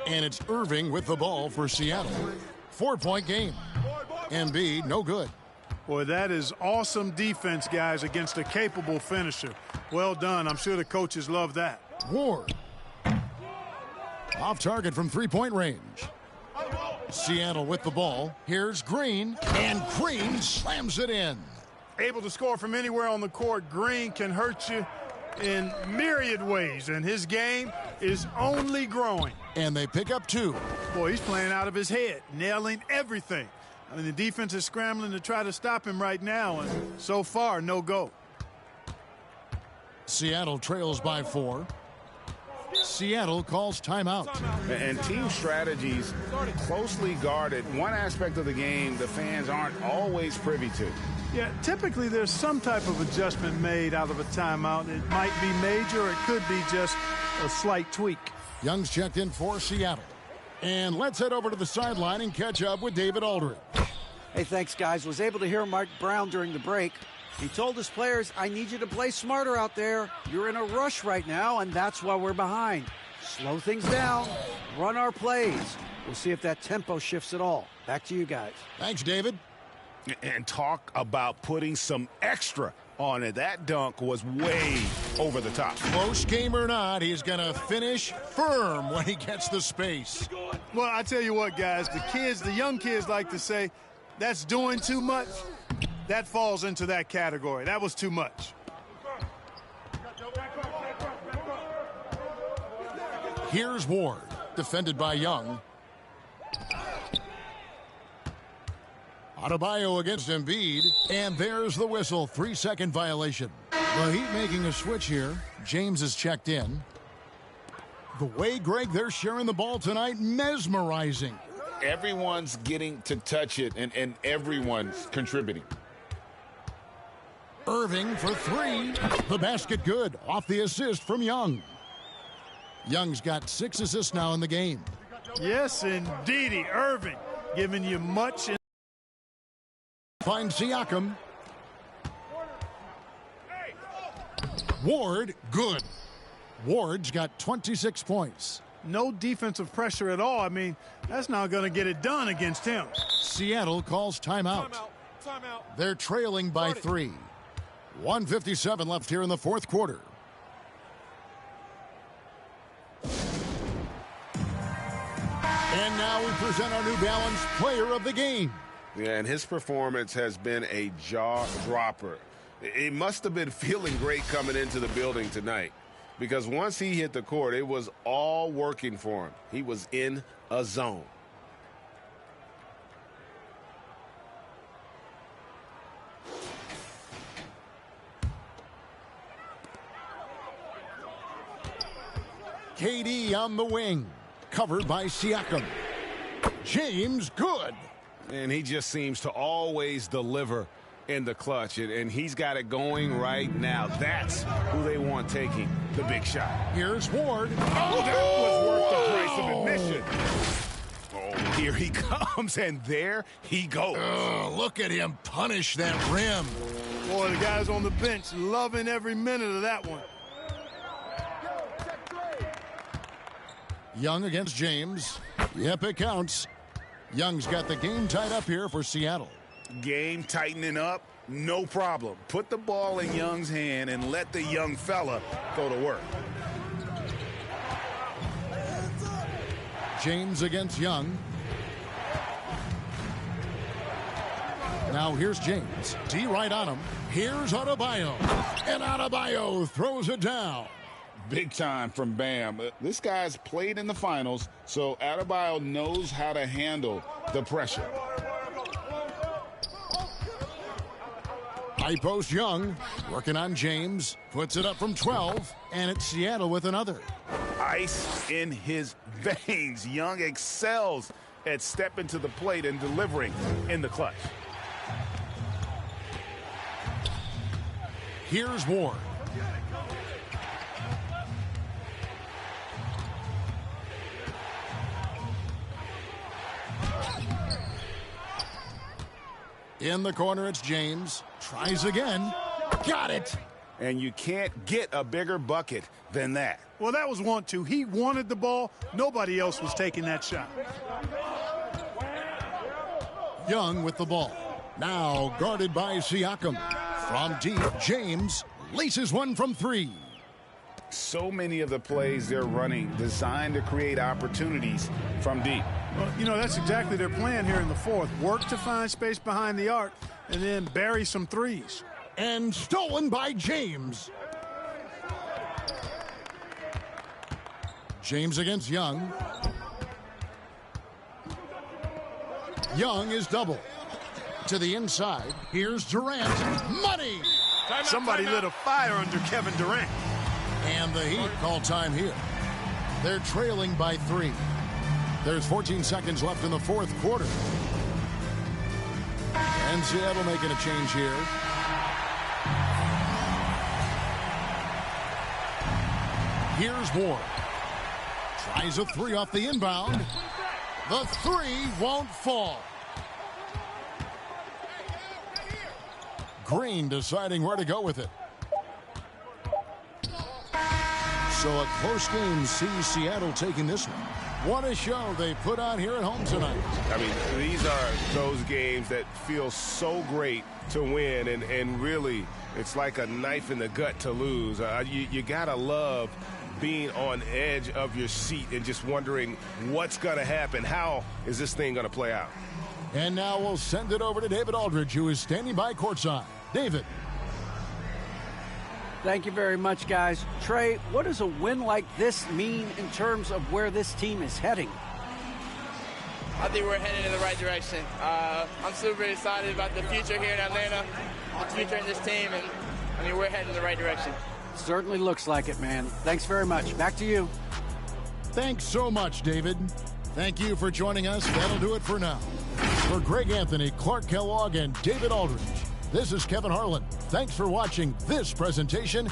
And it's Irving with the ball for Seattle. 4-point game. Embiid, no good. Boy, that is awesome defense, guys, against a capable finisher. Well done. I'm sure the coaches love that. Ward. Off target from three-point range. Seattle with the ball. Here's Green, and Green slams it in. Able to score from anywhere on the court. Green can hurt you in myriad ways, and his game is only growing. And they pick up 2. Boy, he's playing out of his head, nailing everything. I mean, the defense is scrambling to try to stop him right now, and so far, no go. Seattle trails by 4. Seattle calls timeout. And team strategies closely guarded. One aspect of the game the fans aren't always privy to. Yeah, typically there's some type of adjustment made out of a timeout. It might be major, or it could be just a slight tweak. Young's checked in for Seattle. And let's head over to the sideline and catch up with David Aldridge. Hey, thanks, guys. Was able to hear Mike Brown during the break. He told his players, I need you to play smarter out there. You're in a rush right now, and that's why we're behind. Slow things down. Run our plays. We'll see if that tempo shifts at all. Back to you guys. Thanks, David. And talk about putting some extra on it. That dunk was way over the top. Close game or not, he's going to finish firm when he gets the space. Well, I tell you what, guys, the young kids like to say, that's doing too much. That falls into that category. That was too much. Here's Ward, defended by Young. Adebayo against Embiid, and there's the whistle. 3-second violation. The Heat making a switch here. James is checked in. The way, Greg, they're sharing the ball tonight, mesmerizing. Everyone's getting to touch it, and everyone's contributing. Irving for 3. The basket good. Off the assist from Young. Young's got 6 assists now in the game. Yes, indeedy. Irving giving you much. Finds Siakam. Ward, good. Ward's got 26 points. No defensive pressure at all. I mean, that's not going to get it done against him. Seattle calls timeout. Timeout. They're trailing by 3. 1:57 left here in the fourth quarter. And now we present our New Balance Player of the Game. Yeah, and his performance has been a jaw-dropper. He must have been feeling great coming into the building tonight, because once he hit the court, it was all working for him. He was in a zone. KD on the wing, covered by Siakam. James, good. And he just seems to always deliver in the clutch, and he's got it going right now. That's who they want taking the big shot. Here's Ward. Oh, that was worth the price of admission. Oh, here he comes, and there he goes. Oh, look at him punish that rim. Boy, the guys on the bench loving every minute of that one. Young against James. Yep, it counts. Young's got the game tied up here for Seattle. Game tightening up, no problem. Put the ball in Young's hand and let the young fella go to work. James against Young. Now here's James. D right on him. Here's Adebayo. And Adebayo throws it down. Big time from Bam. This guy's played in the finals, so Adebayo knows how to handle the pressure. High post Young, working on James, puts it up from 12, and it's Seattle with another. Ice in his veins. Young excels at stepping to the plate and delivering in the clutch. Here's Ward. In the corner, it's James. Tries again. Got it. And you can't get a bigger bucket than that. Well, that was 1-2. He wanted the ball. Nobody else was taking that shot. Young with the ball. Now guarded by Siakam. From deep, James laces one from three. So many of the plays they're running designed to create opportunities from deep. Well, you know, that's exactly their plan here in the fourth. Work to find space behind the arc and then bury some threes. And stolen by James. James against Young. Young is double. To the inside, here's Durant. Money! Somebody lit a fire under Kevin Durant. And the Heat call time here. They're trailing by 3. There's 14 seconds left in the fourth quarter. And Seattle making a change here. Here's Ward. Tries a 3 off the inbound. The 3 won't fall. Green deciding where to go with it. So a close game sees Seattle taking this one. What a show they put on here at home tonight. I mean, these are those games that feel so great to win, and really, it's like a knife in the gut to lose. You gotta love being on edge of your seat and just wondering what's gonna happen. How is this thing gonna play out? And now we'll send it over to David Aldridge, who is standing by courtside. David. Thank you very much, guys. Trey, what does a win like this mean in terms of where this team is heading? I think we're heading in the right direction. I'm super excited about the future here in Atlanta, the future in this team, and I mean, we're heading in the right direction. Certainly looks like it, man. Thanks very much. Back to you. Thanks so much, David. Thank you for joining us. That'll do it for now. For Greg Anthony, Clark Kellogg, and David Aldridge, this is Kevin Harlan. Thanks for watching this presentation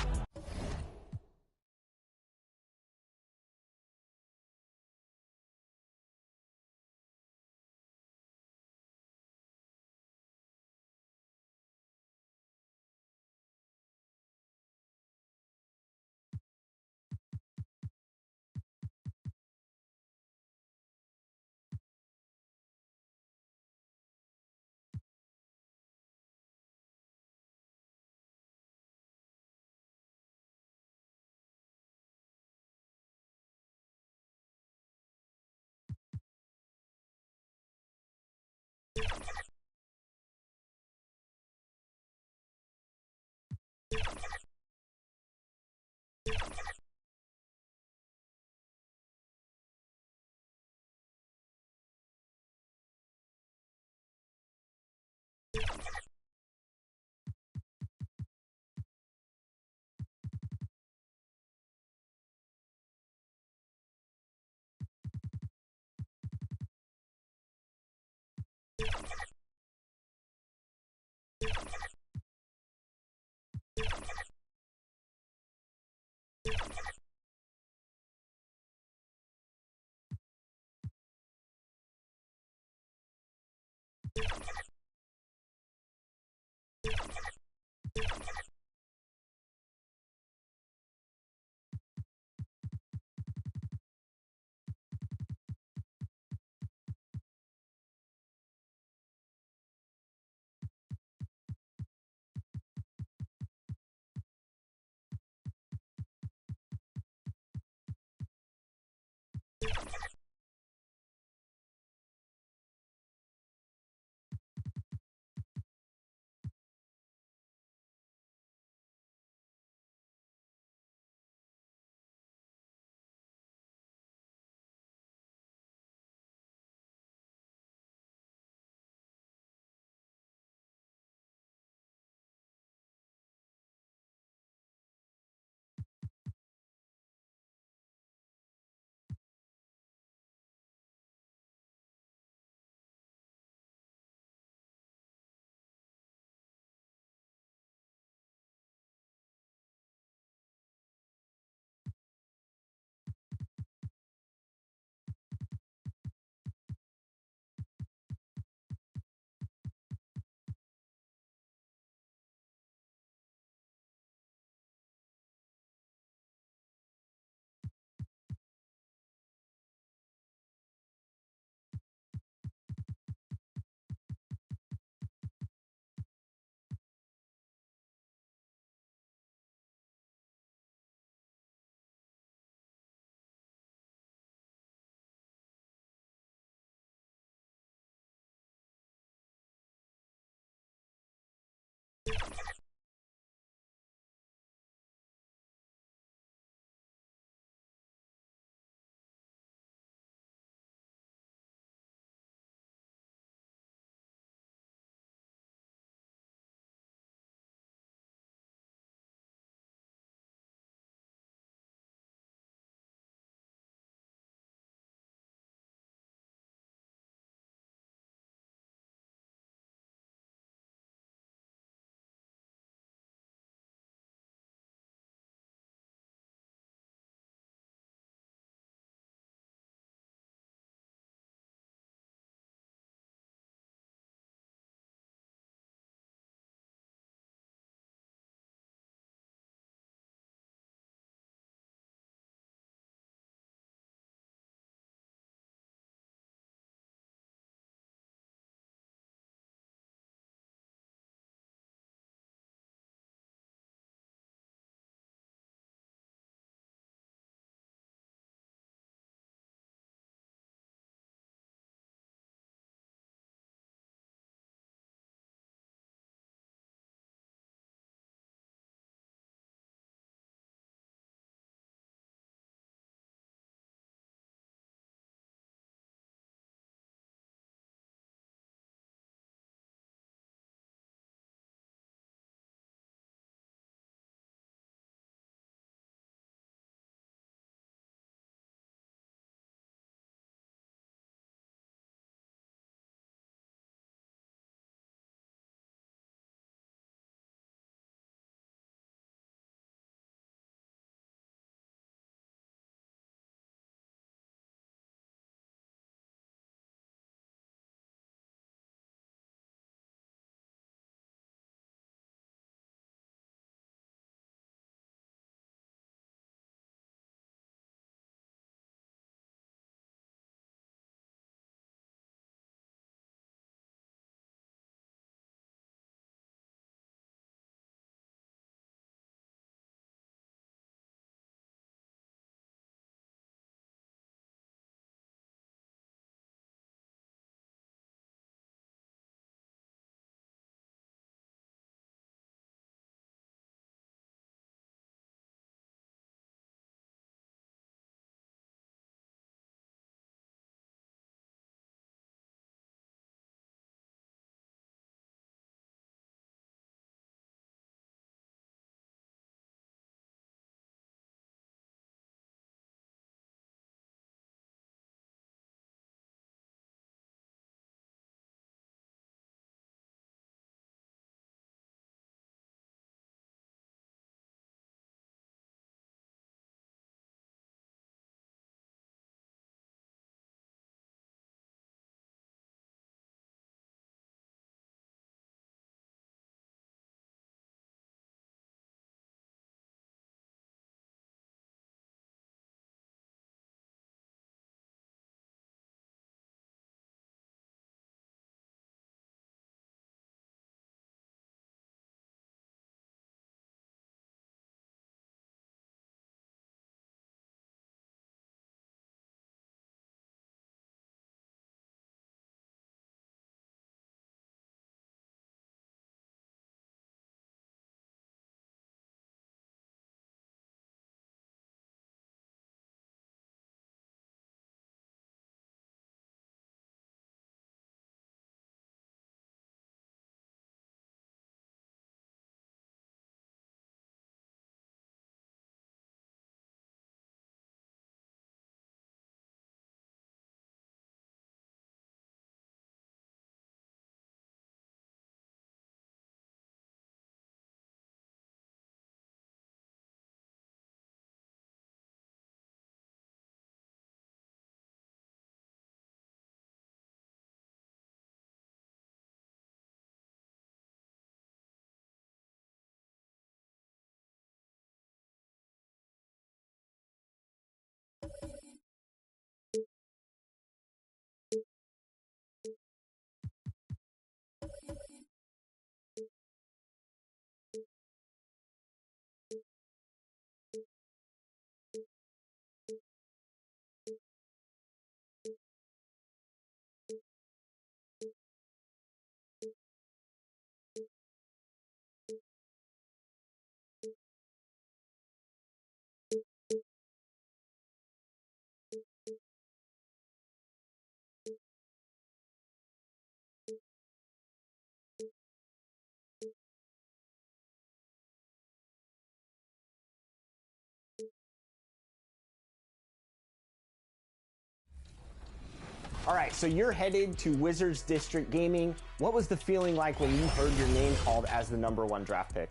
right, so you're headed to Wizards District Gaming. What was the feeling like when you heard your name called as the #1 draft pick?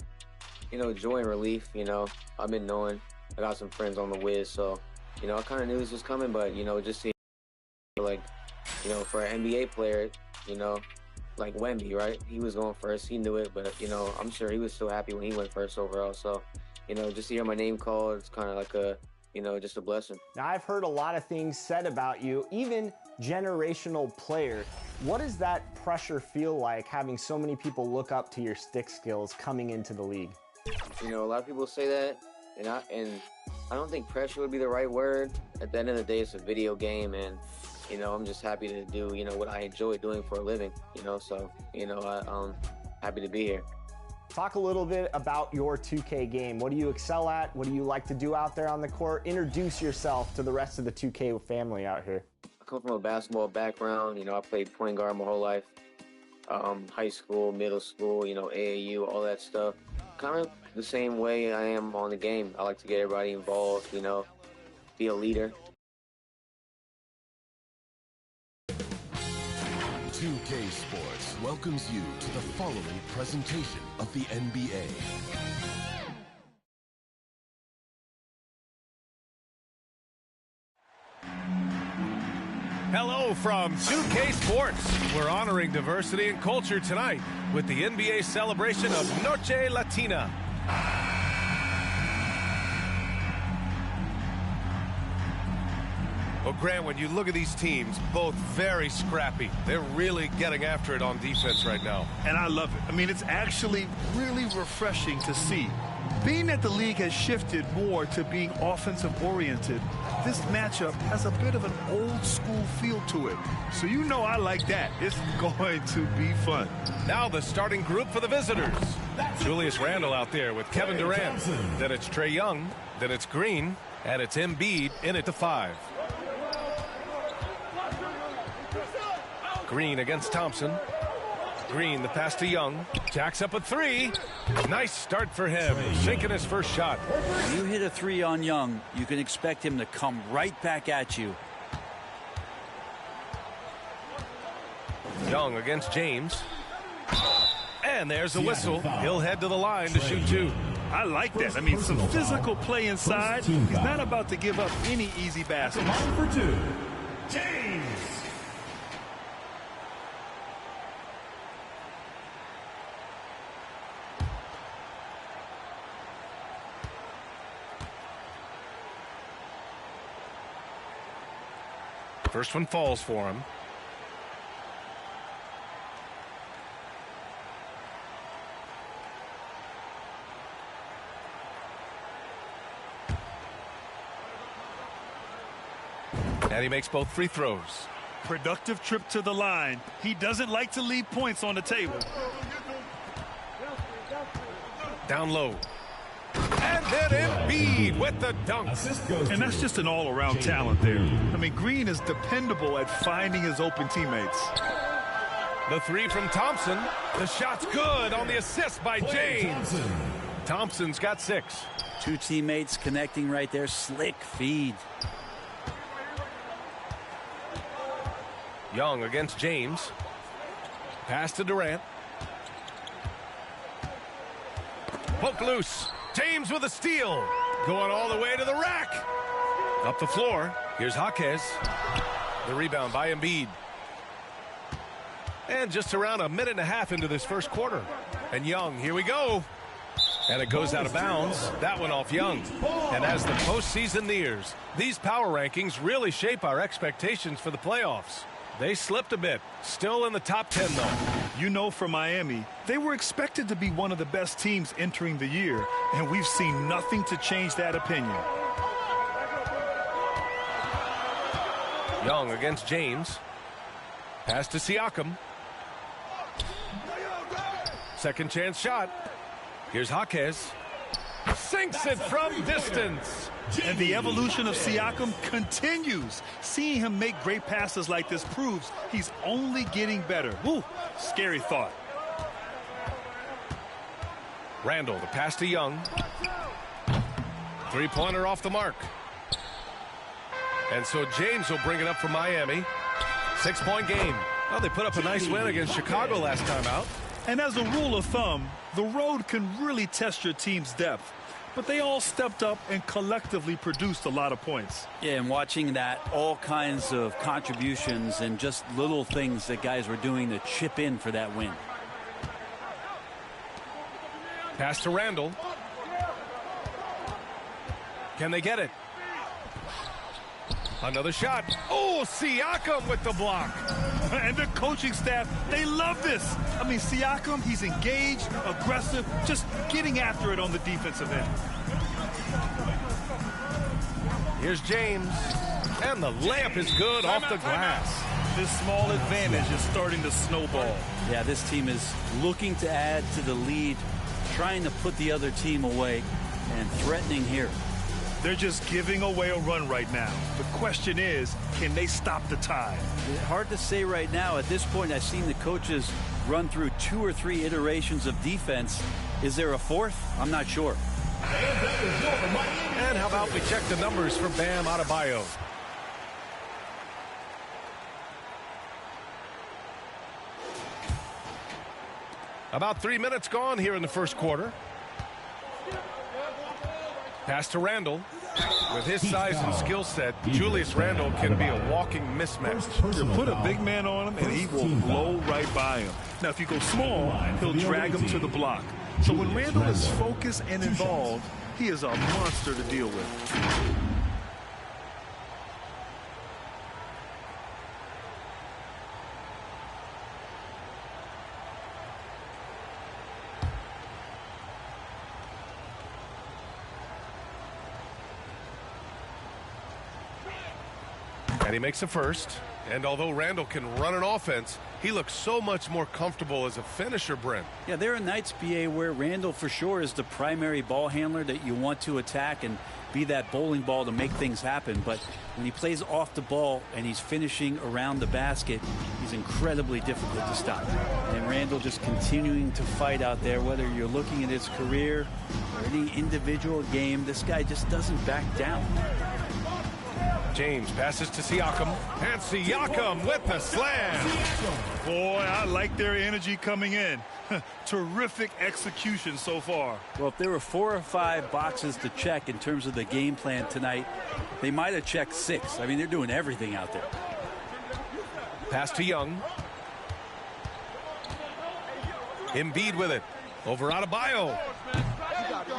You know, joy and relief, you know. I've been knowing I got some friends on the Wiz, so, you know, I kind of knew this was coming, but, you know, just see, like, you know, for an NBA player, you know, like Wemby, right? He was going first. He knew it, but, you know, I'm sure he was so happy when he went first overall. So, you know, just to hear my name called, it's kind of like a, you know, just a blessing. Now, I've heard a lot of things said about you, even generational player. What does that pressure feel like, having so many people look up to your stick skills coming into the league? You know, a lot of people say that, and I don't think pressure would be the right word. At the end of the day, it's a video game, and, you know, I'm just happy to do, you know, what I enjoy doing for a living, you know, so, you know, I'm happy to be here. Talk a little bit about your 2K game. What do you excel at? What do you like to do out there on the court? Introduce yourself to the rest of the 2K family out here. I come from a basketball background. You know, I played point guard my whole life. High school, middle school, you know, AAU, all that stuff. Kind of the same way I am on the game. I like to get everybody involved, you know, be a leader. 2K Sports welcomes you to the following presentation of the NBA. Hello from 2K Sports. We're honoring diversity and culture tonight with the NBA celebration of Noche Latina. Well, Grant, when you look at these teams, both very scrappy. They're really getting after it on defense right now. And I love it. I mean, it's actually really refreshing to see. Being that the league has shifted more to being offensive-oriented, this matchup has a bit of an old-school feel to it. So you know I like that. It's going to be fun. Now the starting group for the visitors. Julius Randle out there with Kevin Durant. Then it's Trae Young. Then it's Green. And it's Embiid in at the 5. Green against Thompson. Green, the pass to Young. Jacks up a 3. Nice start for him. Sinking his first shot. When you hit a 3 on Young, you can expect him to come right back at you. Young against James. And there's a whistle. He'll head to the line to shoot 2. I like that. I mean, some physical play inside. He's not about to give up any easy baskets. For 2, James. First one falls for him. And he makes both free throws. Productive trip to the line. He doesn't like to leave points on the table. Down low. And then Embiid with the dunk. And that's just an all-around talent there. I mean, Green is dependable at finding his open teammates. The 3 from Thompson. The shot's good on the assist by James. Thompson's got 6. 2 teammates connecting right there. Slick feed. Young against James. Pass to Durant. Poke loose. James with a steal. Going all the way to the rack. Up the floor. Here's Jaquez. The rebound by Embiid. And just around a minute and a half into this first quarter. And Young, here we go. And it goes out of bounds. That one off Young. And as the postseason nears, these power rankings really shape our expectations for the playoffs. They slipped a bit. Still in the top 10, though. You know, for Miami, they were expected to be one of the best teams entering the year, and we've seen nothing to change that opinion. Young against James. Pass to Siakam. Second chance shot. Here's Jaquez. Sinks it from distance. And the evolution of Siakam continues. Seeing him make great passes like this proves he's only getting better. Ooh, scary thought. Randle, the pass to Young. 3-pointer off the mark. And so James will bring it up for Miami. 6-point game. Well, they put up a nice win against Chicago last time out. And as a rule of thumb, the road can really test your team's depth. But they all stepped up and collectively produced a lot of points. Yeah, and watching that, all kinds of contributions and just little things that guys were doing to chip in for that win. Pass to Randall. Can they get it? Another shot. Oh, Siakam with the block. And the coaching staff, they love this. I mean, Siakam, he's engaged, aggressive, just getting after it on the defensive end. Here's James. And the layup is good off the glass. This small advantage is starting to snowball. Yeah, this team is looking to add to the lead, trying to put the other team away, and threatening here. They're just giving away a run right now. The question is, can they stop the tide? Hard to say right now. At this point, I've seen the coaches run through 2 or 3 iterations of defense. Is there a fourth? I'm not sure. And how about we check the numbers for Bam Adebayo? About 3 minutes gone here in the first quarter. Pass to Randall. With his size and skill set, Julius Randle can be a walking mismatch. You put a big man on him, and he will blow right by him. Now, if you go small, he'll drag him to the block. So when Randall is focused and involved, he is a monster to deal with. And he makes a first. And although Randall can run an offense, he looks so much more comfortable as a finisher, Brent. Yeah, there are nights, BA, where Randall for sure is the primary ball handler that you want to attack and be that bowling ball to make things happen. But when he plays off the ball and he's finishing around the basket, he's incredibly difficult to stop. And Randall just continuing to fight out there, whether you're looking at his career or any individual game, this guy just doesn't back down. James passes to Siakam, and Siakam with the slam. Boy, I like their energy coming in. Terrific execution so far. Well, if there were 4 or 5 boxes to check in terms of the game plan tonight, they might have checked 6. I mean, they're doing everything out there. Pass to Young. Embiid with it. Over Adebayo.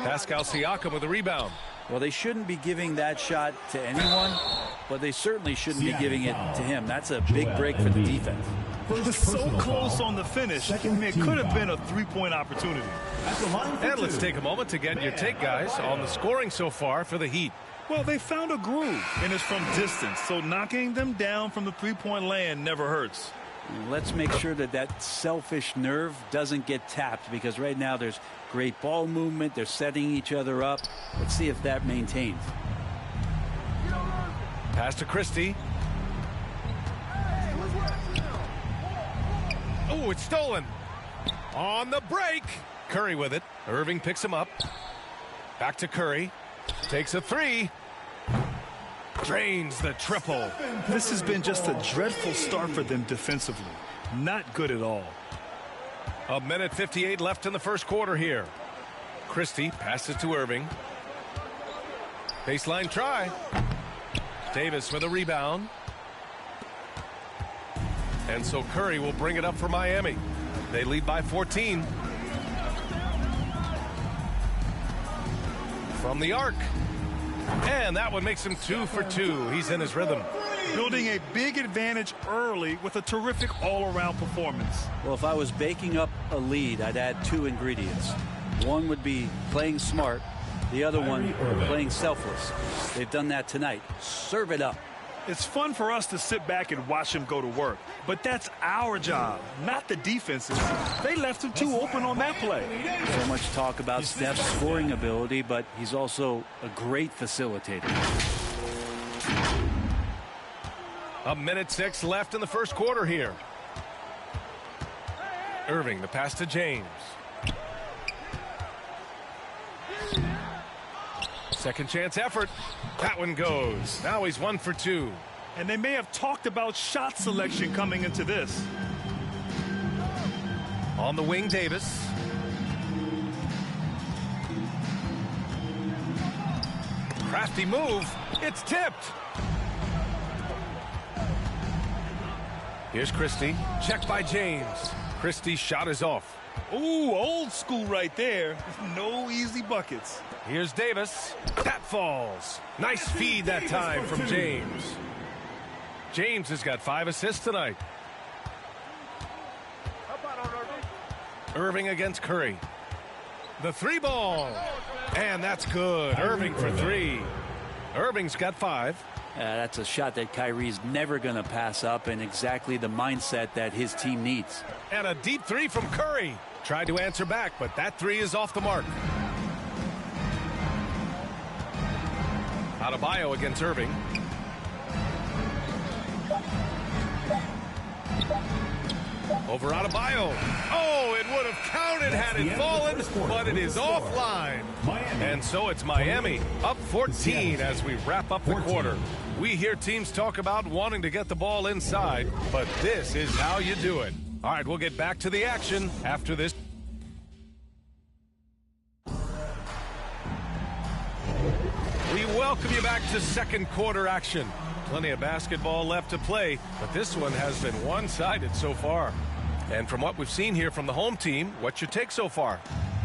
Pascal Siakam with the rebound. Well, they shouldn't be giving that shot to anyone, but they certainly shouldn't be giving it to him. That's a big break for the defense. So close on the finish. I mean, it could have been a 3-point opportunity. And let's take a moment to get your take, guys, on the scoring so far for the Heat. Well, they found a groove, and it's from distance, so knocking them down from the 3-point land never hurts. Let's make sure that that selfish nerve doesn't get tapped, because right now there's great ball movement. They're setting each other up. Let's see if that maintains. Pass to Christie. Oh, it's stolen. On the break. Curry with it. Irving picks him up. Back to Curry. Takes a 3. Drains the triple. This has been just a dreadful start for them defensively. Not good at all. 1:58 left in the first quarter here. Christie passes to Irving. Baseline try. Davis with a rebound. And so Curry will bring it up for Miami. They lead by 14. From the arc. And that one makes him 2 for 2. He's in his rhythm. Building a big advantage early with a terrific all-around performance. Well, if I was baking up a lead, I'd add 2 ingredients. One would be playing smart. The other one, playing selfless. They've done that tonight. Serve it up. It's fun for us to sit back and watch him go to work. But that's our job, not the defense's. They left him too open on that play. So much talk about Steph's scoring ability, but he's also a great facilitator. 1:06 left in the first quarter here. Irving, the pass to James. Second chance effort. That one goes. Now he's 1 for 2. And they may have talked about shot selection coming into this. On the wing, Davis. Crafty move. It's tipped. Here's Christie. Checked by James. Christie's shot is off. Ooh, old school right there. No easy buckets. Here's Davis. That falls. Nice feed that time from James. James has got 5 assists tonight. Irving against Curry. The 3-ball. And that's good. Irving for 3. Irving's got 5. That's a shot that Kyrie's never going to pass up, and exactly the mindset that his team needs. And a deep 3 from Curry. Tried to answer back, but that 3 is off the mark. Adebayo against Irving. Over Adebayo. Oh, it would have counted had it fallen, but it is offline. And so it's Miami up 14 as we wrap up the quarter. We hear teams talk about wanting to get the ball inside, but this is how you do it. All right, we'll get back to the action after this. We welcome you back to second quarter action. Plenty of basketball left to play, but this one has been one-sided so far. And from what we've seen here from the home team, what's your take so far?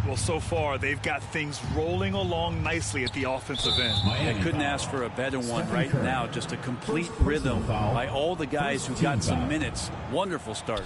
Well, so far, they've got things rolling along nicely at the offensive end. I couldn't ask for a better one right now. Just a complete rhythm by all the guys who got some minutes. Wonderful start.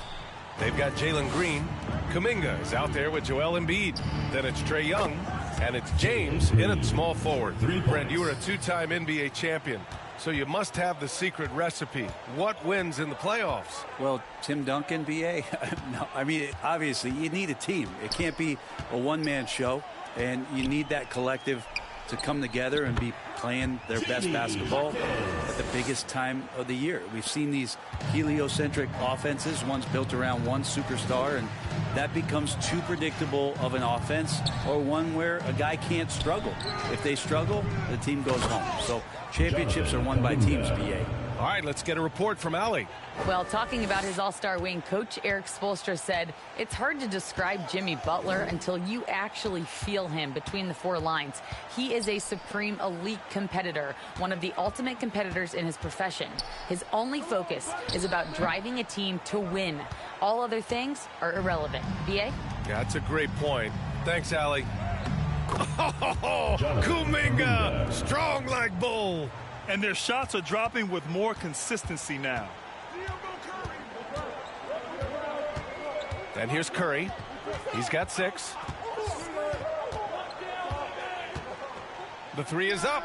They've got Jalen Green. Kuminga is out there with Joel Embiid. Then it's Trae Young, and it's James in at small forward. Brent, you were a 2-time NBA champion, so you must have the secret recipe. What wins in the playoffs? Well, Tim Duncan, BA. No, I mean, obviously, you need a team. It can't be a one-man show, and you need that collective to come together and be playing their best basketball at the biggest time of the year. We've seen these heliocentric offenses, one's built around one superstar, and that becomes too predictable of an offense, or one where a guy can't struggle. If they struggle, the team goes home. So championships are won by teams, BA. All right, let's get a report from Allie. Well, talking about his all-star wing, Coach Eric Spoelstra said, it's hard to describe Jimmy Butler until you actually feel him between the 4 lines. He is a supreme elite competitor, one of the ultimate competitors in his profession. His only focus is about driving a team to win. All other things are irrelevant. BA? Yeah, that's a great point. Thanks, Allie. Oh, Kuminga, strong like bull. And their shots are dropping with more consistency now. And here's Curry. He's got 6. The 3 is up.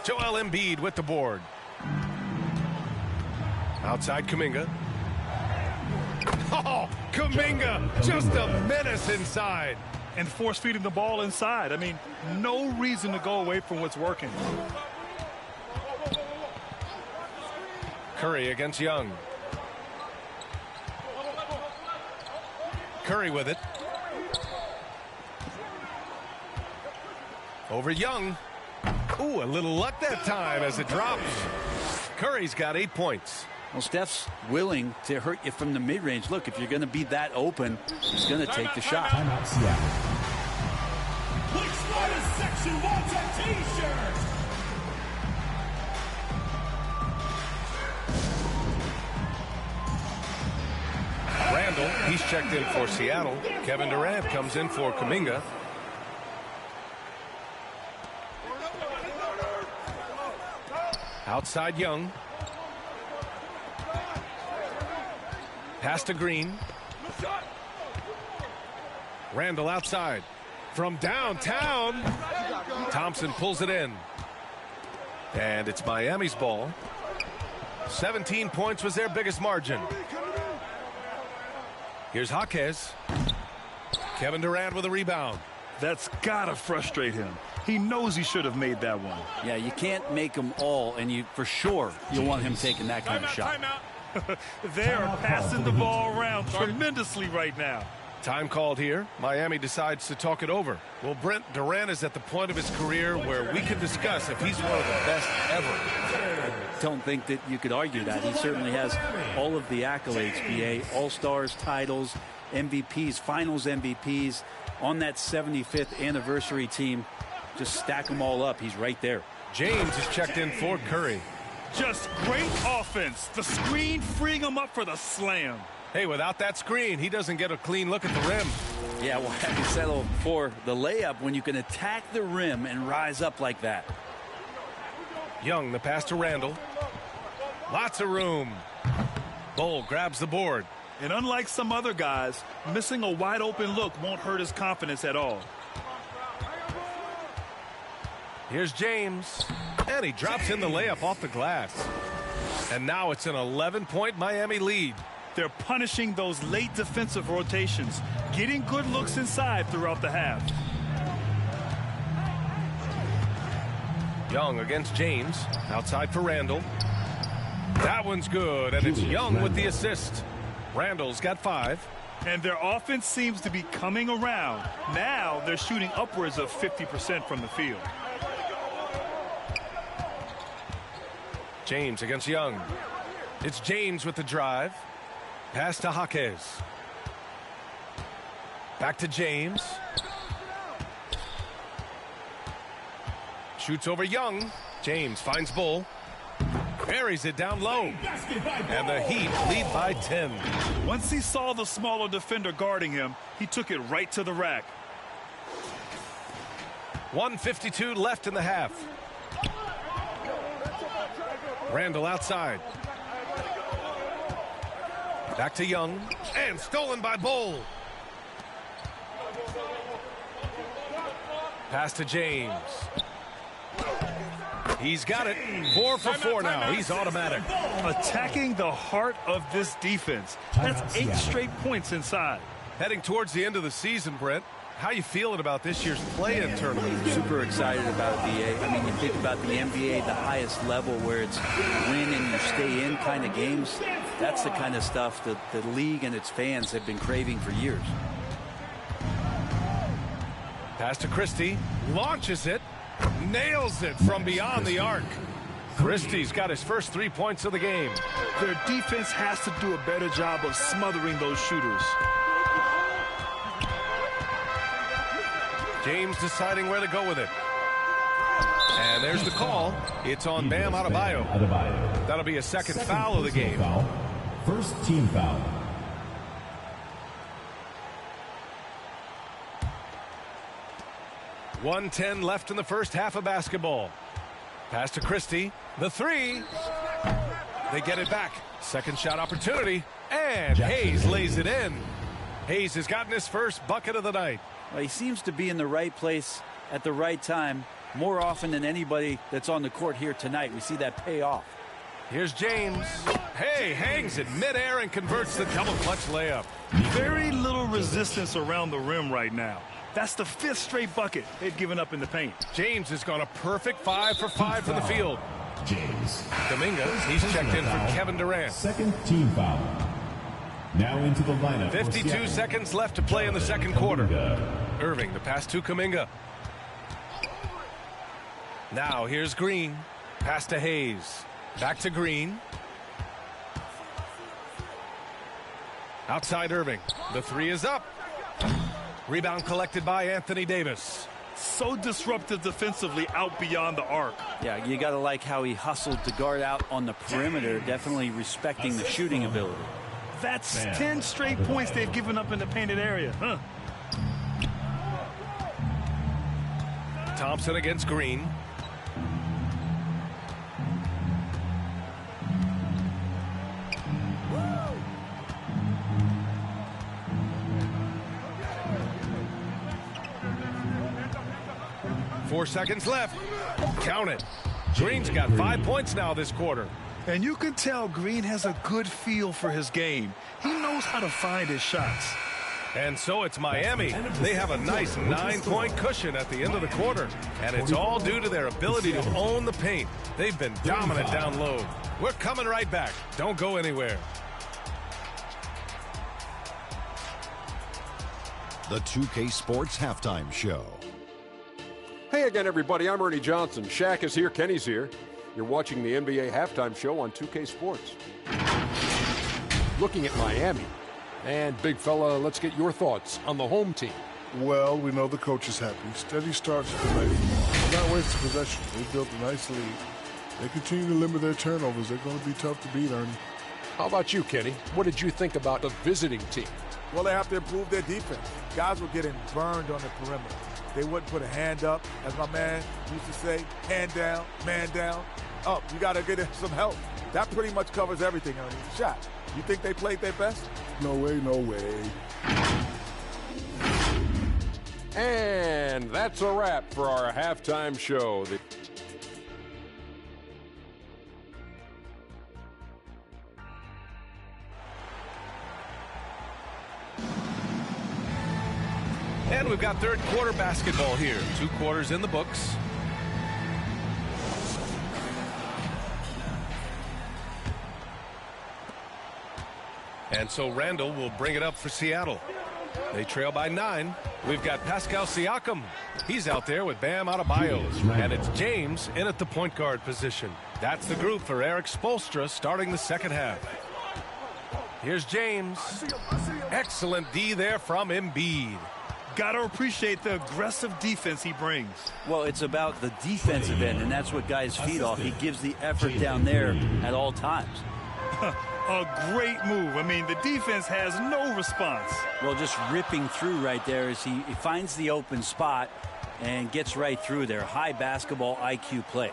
Joel Embiid with the board. Outside Kuminga. Oh, Kuminga, just a menace inside. And force feeding the ball inside. I mean, no reason to go away from what's working. Curry against Young. Curry with it. Over Young. Ooh, a little luck that time as it drops. Curry's got 8 points. Well, Steph's willing to hurt you from the mid-range. Look, if you're going to be that open, he's going to take the shot. Timeout, Seattle. Which Spiders section wants a t-shirt? Randall, he's checked in for Seattle. Kevin Durant comes in for Kuminga. Outside Young. Pass to Green. Randall outside. From downtown. Thompson pulls it in. And it's Miami's ball. 17 points was their biggest margin. Here's Jaquez. Kevin Durant with a rebound. That's got to frustrate him. He knows he should have made that one. Yeah, you can't make them all, and you for sure you'll want him taking that kind of shot. They are passing the ball around tremendously right now. Time called here. Miami decides to talk it over. Well, Brent, Durant is at the point of his career where we can discuss if he's one of the best ever. I don't think that you could argue that. He certainly has all of the accolades, BA, All-Stars, titles, MVPs, Finals MVPs. On that 75th anniversary team, just stack them all up. He's right there. James is checked in for Curry. Just great offense. The screen freeing him up for the slam. Hey, without that screen, he doesn't get a clean look at the rim. Yeah, well, have you settle for the layup when you can attack the rim and rise up like that? Young, the pass to Randall. Lots of room. Bull grabs the board. And unlike some other guys, missing a wide open look won't hurt his confidence at all. Here's James. And he drops in the layup off the glass. And now it's an 11-point Miami lead. They're punishing those late defensive rotations, getting good looks inside throughout the half. Young against James. Outside for Randall. That one's good, and it's Young with the assist. Randall's got 5. And their offense seems to be coming around. Now they're shooting upwards of 50% from the field. James against Young. It's James with the drive. Pass to Jaquez. Back to James. Shoots over Young. James finds Bull. Buries it down low. And the Heat lead by 10. Once he saw the smaller defender guarding him, he took it right to the rack. 1:52 left in the half. Randall outside. Back to Young, and stolen by Bull. Pass to James. He's got it. 4 for 4 now. He's automatic. Attacking the heart of this defense. That's 8 straight points inside. Heading towards the end of the season, Brent. How you feeling about this year's play-in tournament? Super excited about it, BA. I mean, you think about the NBA, the highest level where it's win and you stay in kind of games. That's the kind of stuff that the league and its fans have been craving for years. Pass to Christie. Launches it. Nails it from beyond the arc. Christie's got his first 3 points of the game. Their defense has to do a better job of smothering those shooters. James deciding where to go with it. And there's the call. It's on Bam Adebayo. That'll be a second foul of the game. First team foul. .110 left in the first half of basketball. Pass to Christie. The 3. They get it back. Second shot opportunity. And Hayes lays it in. Hayes has gotten his first bucket of the night. Well, he seems to be in the right place at the right time more often than anybody that's on the court here tonight. We see that pay off. Here's James. Hey, hangs it midair and converts the double clutch layup. Very little resistance around the rim right now. That's the 5th straight bucket they've given up in the paint. James has gone a perfect 5 for 5 from the field. James. Dominguez, he's checked in for Kevin Durant. Second team foul. Now into the lineup. 52 seconds left to play in the second quarter. Irving, the pass to Kuminga. Now here's Green. Pass to Hayes. Back to Green. Outside Irving. The 3 is up. Rebound collected by Anthony Davis. So disruptive defensively out beyond the arc. Yeah, you got to like how he hustled to guard out on the perimeter, definitely respecting the shooting ability. That's 10 straight points they've given up in the painted area. Huh. Thompson against Green. Four seconds left. Count it. Green's got 5 points now this quarter. And you can tell Green has a good feel for his game. He knows how to find his shots. And so it's Miami. They have a nice 9-point cushion at the end of the quarter. And it's all due to their ability to own the paint. They've been dominant down low. We're coming right back. Don't go anywhere. the 2K Sports Halftime Show. Hey again, everybody. I'm Ernie Johnson. Shaq is here. Kenny's here. You're watching the NBA Halftime Show on 2K Sports. Looking at Miami. And, big fella, let's get your thoughts on the home team. Well, we know the coach is happy. Steady starts to the night. They're not wasting possession. They built a nice lead. They continue to limit their turnovers. They're going to be tough to beat, Ernie. How about you, Kenny? What did you think about the visiting team? Well, they have to improve their defense. Guys were getting burned on the perimeter. They wouldn't put a hand up, as my man used to say, hand down, man down. Up, you got to get some help. That pretty much covers everything, Ernie. Shot. You think they played their best? No way, no way. And that's a wrap for our halftime show. And we've got third quarter basketball here. 2 quarters in the books. And so Randall will bring it up for Seattle. They trail by 9. We've got Pascal Siakam. He's out there with Bam Adebayo. And it's James in at the point guard position. That's the group for Eric Spoelstra starting the second half. Here's James. Excellent D there from Embiid. Got to appreciate the aggressive defense he brings. Well, it's about the defensive end, and that's what guys feed off. He gives the effort down there at all times. A great move. I mean, the defense has no response. Well, just ripping through right there as he finds the open spot and gets right through there. High basketball IQ play.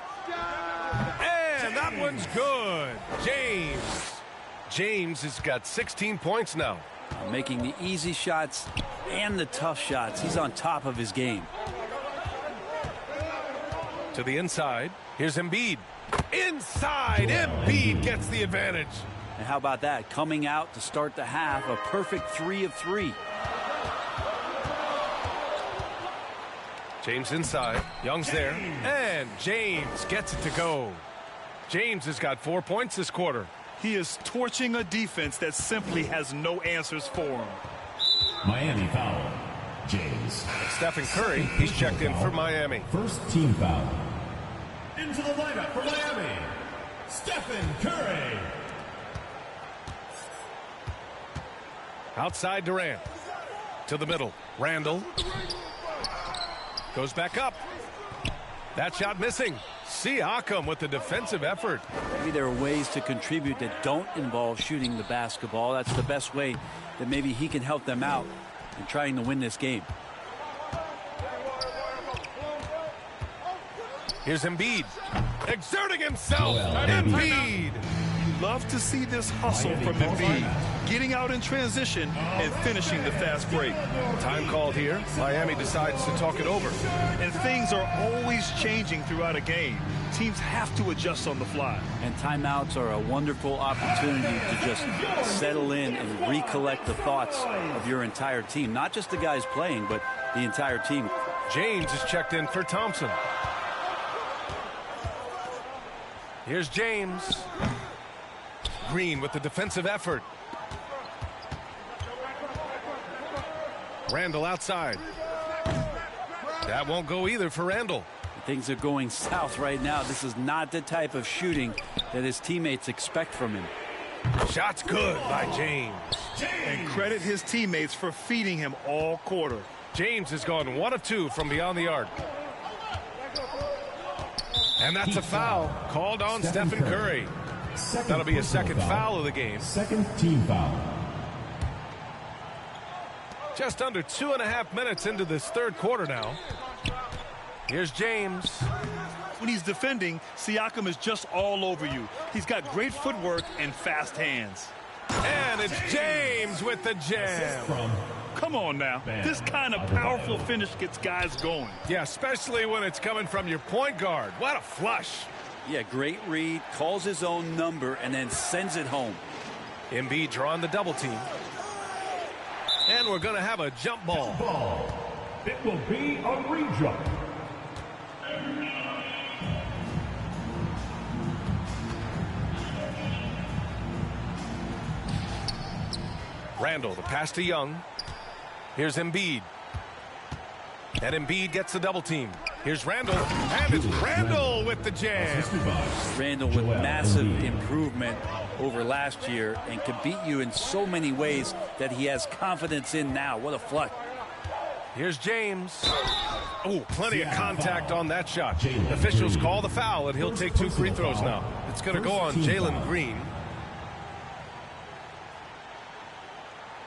And that one's good. James has got 16 points now. Making the easy shots and the tough shots. He's on top of his game. To the inside. Here's Embiid. Inside. Embiid gets the advantage. And how about that? Coming out to start the half, a perfect 3 of 3. James inside. Young's there. And James gets it to go. James has got 4 points this quarter. He is torching a defense that simply has no answers for him. Miami foul. James. Stephen Curry, he's checked in for Miami. First team foul. Into the lineup for Miami, Stephen Curry. Outside Durant. To the middle. Randall. Goes back up. That shot missing. Siakam with the defensive effort. Maybe there are ways to contribute that don't involve shooting the basketball. That's the best way that maybe he can help them out in trying to win this game. Here's Embiid. Exerting himself. And Embiid. You love to see this hustle from Embiid. Getting out in transition and finishing the fast break. Time called here. Miami decides to talk it over. And things are always changing throughout a game. Teams have to adjust on the fly. And timeouts are a wonderful opportunity to just settle in and recollect the thoughts of your entire team. Not just the guys playing, but the entire team. James is checked in for Thompson. Here's James. Green with the defensive effort. Randall outside. That won't go either for Randall. Things are going south right now. This is not the type of shooting that his teammates expect from him. Shot's good by James. And credit his teammates for feeding him all quarter. James has gone 1 of 2 from beyond the arc. And that's a foul called on Stephen Curry. That'll be a second foul of the game. Second team foul. Just under 2.5 minutes into this third quarter now. Here's James. When he's defending, Siakam is just all over you. He's got great footwork and fast hands. And it's James with the jam. Come on now. This kind of powerful finish gets guys going. Yeah, especially when it's coming from your point guard. What a flush. Yeah, great read, calls his own number, and then sends it home. Embiid drawing the double team. And we're going to have a jump ball. It will be a re-jump. Randall, the pass to Young. Here's Embiid. And Embiid gets the double team. Here's Randall. And it's Randall with the jam. Randall with massive improvement over last year and can beat you in so many ways that he has confidence in now. What a flush. Here's James. Oh, plenty of contact on that shot. Officials call the foul, and he'll take 2 free throws now. It's going to go on Jalen Green.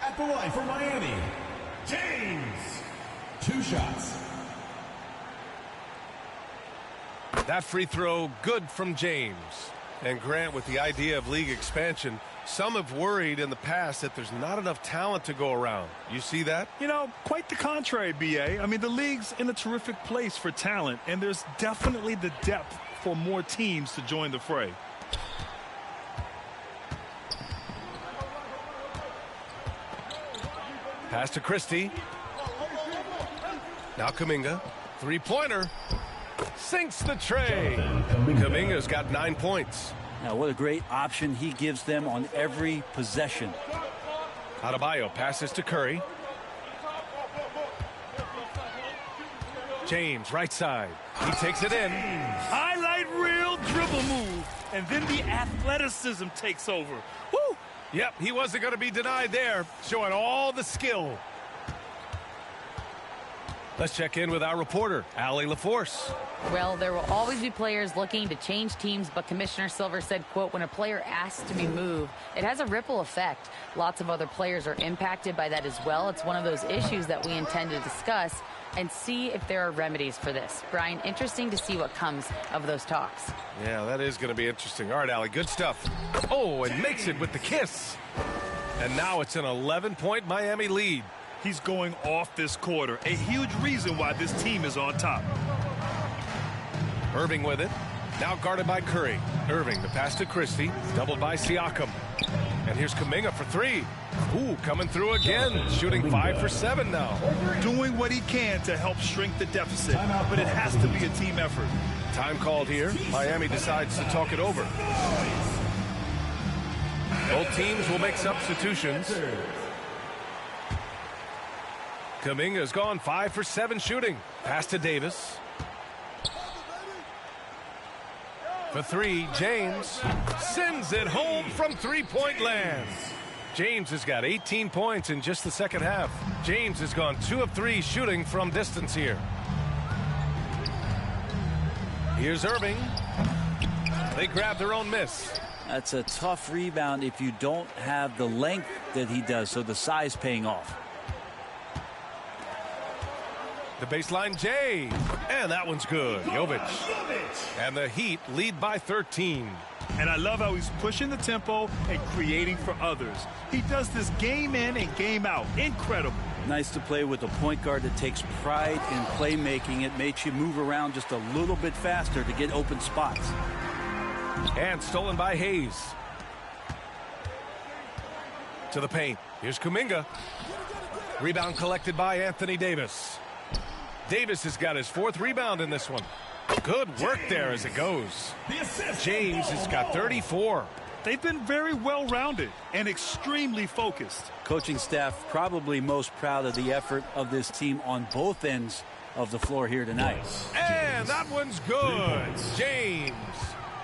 At the line for Miami, James. 2 shots. That free throw good from James. And Grant, with the idea of league expansion, some have worried in the past that there's not enough talent to go around. You see that? You know, quite the contrary, B.A. I mean, the league's in a terrific place for talent, and there's definitely the depth for more teams to join the fray. Pass to Christie. Now Kuminga. 3-pointer. Sinks the tray. Kuminga's got 9 points. Now, what a great option he gives them on every possession. Adebayo passes to Curry. James, right side. He takes it in. Highlight reel dribble move, and then the athleticism takes over. Woo! Yep, he wasn't going to be denied there, showing all the skill. Let's check in with our reporter, Allie LaForce. Well, there will always be players looking to change teams, but Commissioner Silver said, quote, when a player asks to be moved, it has a ripple effect. Lots of other players are impacted by that as well. It's one of those issues that we intend to discuss and see if there are remedies for this. Brian, interesting to see what comes of those talks. Yeah, that is going to be interesting. All right, Allie, good stuff. Oh, and makes it with the kiss. And now it's an 11-point Miami lead. He's going off this quarter. A huge reason why this team is on top. Irving with it. Now guarded by Curry. Irving, the pass to Christie. Doubled by Siakam. And here's Kuminga for 3. Ooh, coming through again. Shooting 5 for 7 now. Doing what he can to help shrink the deficit. But it has to be a team effort. Time called here. Miami decides to talk it over. Both teams will make substitutions. Kuminga's gone 5 for 7 shooting. Pass to Davis. For 3, James sends it home from 3-point land. James has got 18 points in just the second half. James has gone 2 of 3 shooting from distance here. Here's Irving. They grab their own miss. That's a tough rebound if you don't have the length that he does, so the size paying off. The baseline J, and that one's good. Jovic. And the Heat lead by 13. And I love how he's pushing the tempo and creating for others. He does this game in and game out. Incredible. Nice to play with a point guard that takes pride in playmaking. It makes you move around just a little bit faster to get open spots. And stolen by Hayes. To the paint. Here's Kuminga. Rebound collected by Anthony Davis. Davis has got his 4th rebound in this one. Good work there as it goes. James has got 34. They've been very well-rounded and extremely focused. Coaching staff probably most proud of the effort of this team on both ends of the floor here tonight. And that one's good. James.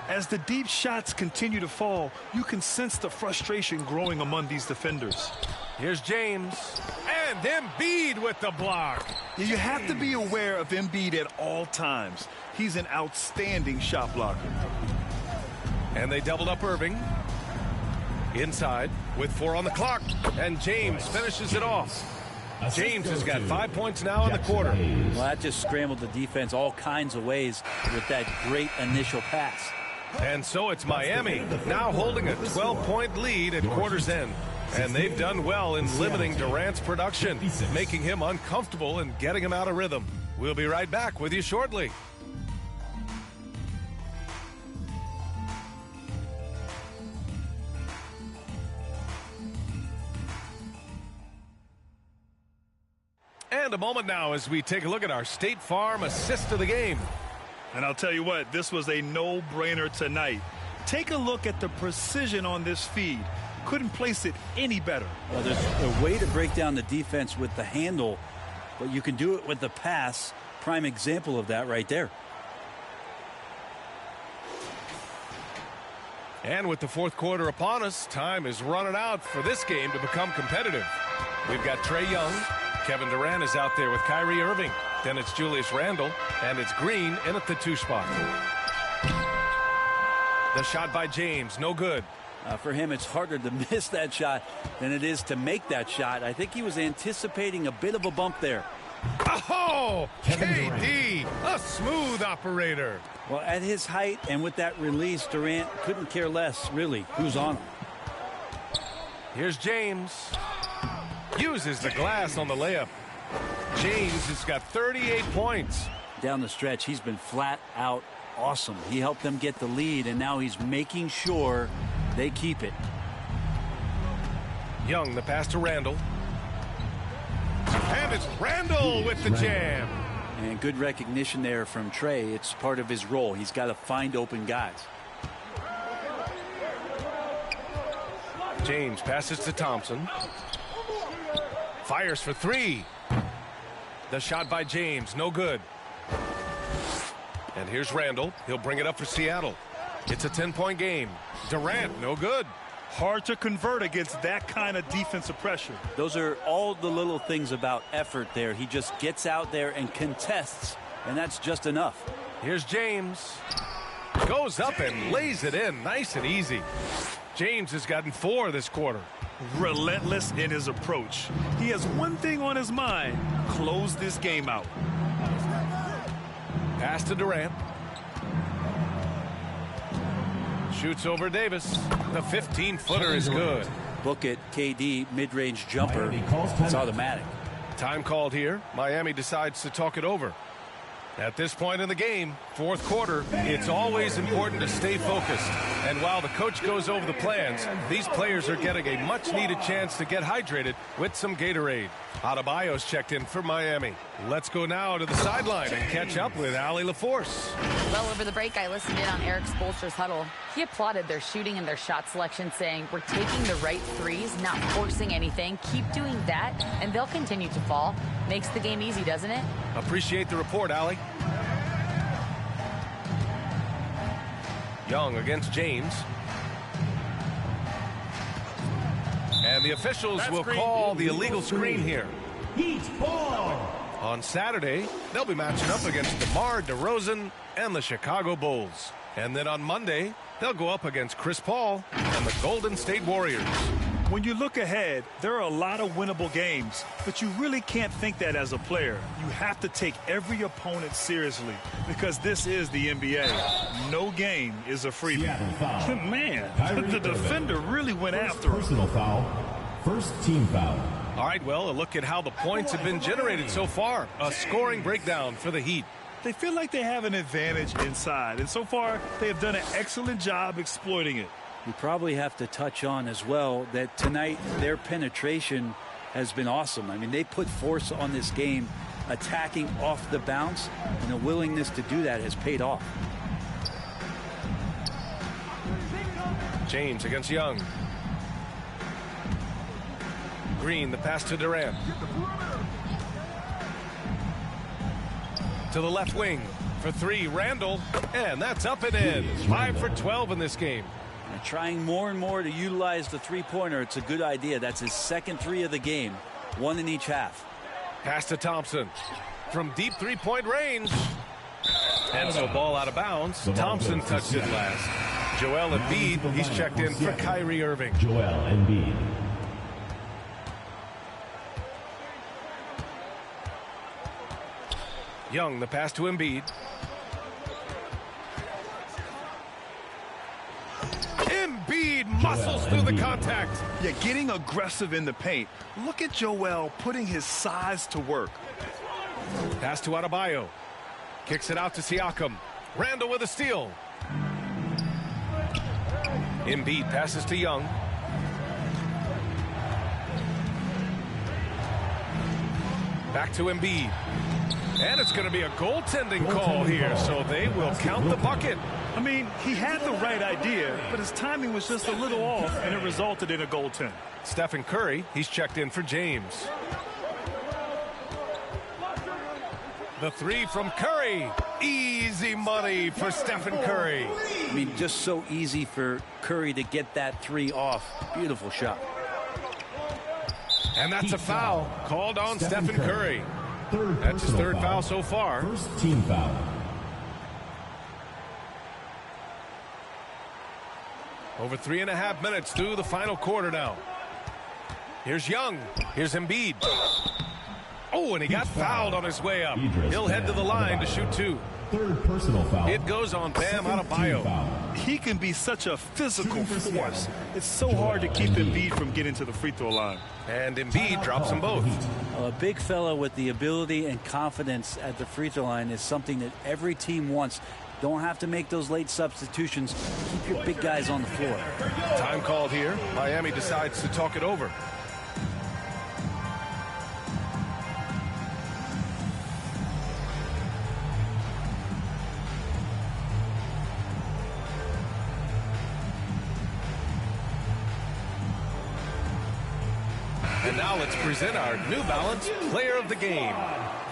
As the deep shots continue to fall, you can sense the frustration growing among these defenders. Here's James. And Embiid with the block. You have to be aware of Embiid at all times. He's an outstanding shot blocker. And they doubled up Irving. Inside with 4 on the clock. And James finishes it off. James has got 5 points now in the quarter. Well, that just scrambled the defense all kinds of ways with that great initial pass. And so it's Miami now holding a 12-point lead at quarter's end. And they've done well in limiting Durant's production, making him uncomfortable and getting him out of rhythm. We'll be right back with you shortly. And a moment now as we take a look at our State Farm assist of the game. And I'll tell you what, this was a no-brainer tonight. Take a look at the precision on this feed. couldn't place it any better. Well, there's a way to break down the defense with the handle, but you can do it with the pass. Prime example of that right there. And with the fourth quarter upon us, time is running out for this game to become competitive. We've got Trae Young. Kevin Durant is out there with Kyrie Irving. Then it's Julius Randle, and it's Green in at the 2 spot. The shot by James, no good. For him, it's harder to miss that shot than it is to make that shot. I think he was anticipating a bit of a bump there. Oh, KD, a smooth operator. Well, at his height and with that release, Durant couldn't care less, really, who's on him. Here's James. Uses the glass on the layup. James has got 38 points. Down the stretch, he's been flat out awesome. He helped them get the lead, and now he's making sure they keep it. Young, the pass to Randle. And it's Randle with the jam. And good recognition there from Trae. It's part of his role. He's got to find open guys. James passes to Thompson. Fires for 3. The shot by James, no good. And here's Randle. He'll bring it up for Seattle. It's a 10-point game. Durant, no good. Hard to convert against that kind of defensive pressure. Those are all the little things about effort there. He just gets out there and contests, and that's just enough. Here's James. Goes up and lays it in nice and easy. James has gotten 4 this quarter. Relentless in his approach. He has one thing on his mind: close this game out. Pass to Durant. Shoots over Davis. The 15-footer is good. Book it, KD, mid-range jumper. It's automatic. Time called here. Miami decides to talk it over. At this point in the game, fourth quarter, it's always important to stay focused. And while the coach goes over the plans, these players are getting a much-needed chance to get hydrated with some Gatorade. Adebayo's checked in for Miami. Let's go now to the sideline and catch up with Allie LaForce. Well, over the break, I listened in on Eric Spoelstra's huddle. He applauded their shooting and their shot selection, saying, "We're taking the right threes, not forcing anything. Keep doing that, and they'll continue to fall." Makes the game easy, doesn't it? Appreciate the report, Allie. Young against James. And the officials will call the illegal screen here. Heat ball. On Saturday, they'll be matching up against DeMar DeRozan and the Chicago Bulls. And then on Monday, they'll go up against Chris Paul and the Golden State Warriors. When you look ahead, there are a lot of winnable games, but you really can't think that as a player. You have to take every opponent seriously because this is the NBA. No game is a freebie. Man, the defender really went after him. Personal foul. First team foul. All right, well, a look at how the points have been generated so far. A scoring breakdown for the Heat. They feel like they have an advantage inside, and so far they have done an excellent job exploiting it. You probably have to touch on as well that tonight their penetration has been awesome. I mean, they put force on this game, attacking off the bounce, and the willingness to do that has paid off. James against Young. Green, the pass to Durant. To the left wing for 3, Randle, and that's up and in. 5 for 12 in this game. And trying more and more to utilize the three-pointer. It's a good idea. That's his second 3 of the game, 1 in each half. Pass to Thompson from deep three-point range. And so ball out of bounds. Thompson touched it last. Joel Embiid, he's checked in for Kyrie Irving. Joel Embiid. Young, the pass to Embiid. Embiid muscles through the contact. Yeah, getting aggressive in the paint. Look at Joel putting his size to work. Pass to Adebayo. Kicks it out to Siakam. Randle with a steal. Embiid passes to Young. Back to Embiid. And it's going to be a goaltending call here, so they will count the bucket. I mean, he had the right idea, but his timing was just a little off, and it resulted in a goaltend. Stephen Curry, he's checked in for James. The three from Curry. Easy money for Stephen Curry. I mean, just so easy for Curry to get that three off. Beautiful shot. And that's a foul called on Stephen Curry. That's his third foul so far. First team foul. Over 3.5 minutes through the final quarter now. Here's Young. Here's Embiid. Oh, and he got fouled on his way up. He'll head to the line to shoot two. Third personal foul. It goes on Bam Adebayo. He can be such a physical force. It's so hard to keep Embiid from getting to the free throw line. And Embiid drops them both. A big fella with the ability and confidence at the free throw line is something that every team wants. Don't have to make those late substitutions. Keep your big guys on the floor. Time called here. Miami decides to talk it over. And now let's present our New Balance Player of the Game.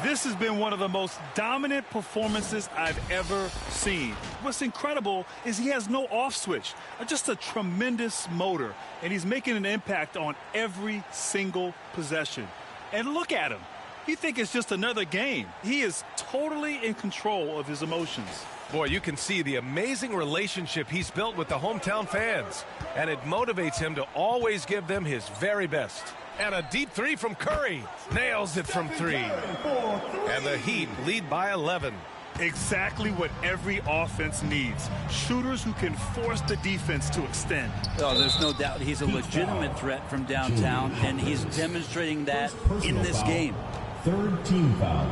This has been one of the most dominant performances I've ever seen. What's incredible is he has no off switch, just a tremendous motor, and he's making an impact on every single possession. And look at him. You think it's just another game. He is totally in control of his emotions. Boy, you can see the amazing relationship he's built with the hometown fans, and it motivates him to always give them his very best. And a deep three from Curry. Nails it from three. And the Heat lead by 11. Exactly what every offense needs. Shooters who can force the defense to extend. Oh, there's no doubt he's a legitimate threat from downtown, and he's demonstrating that in this game. Third team foul.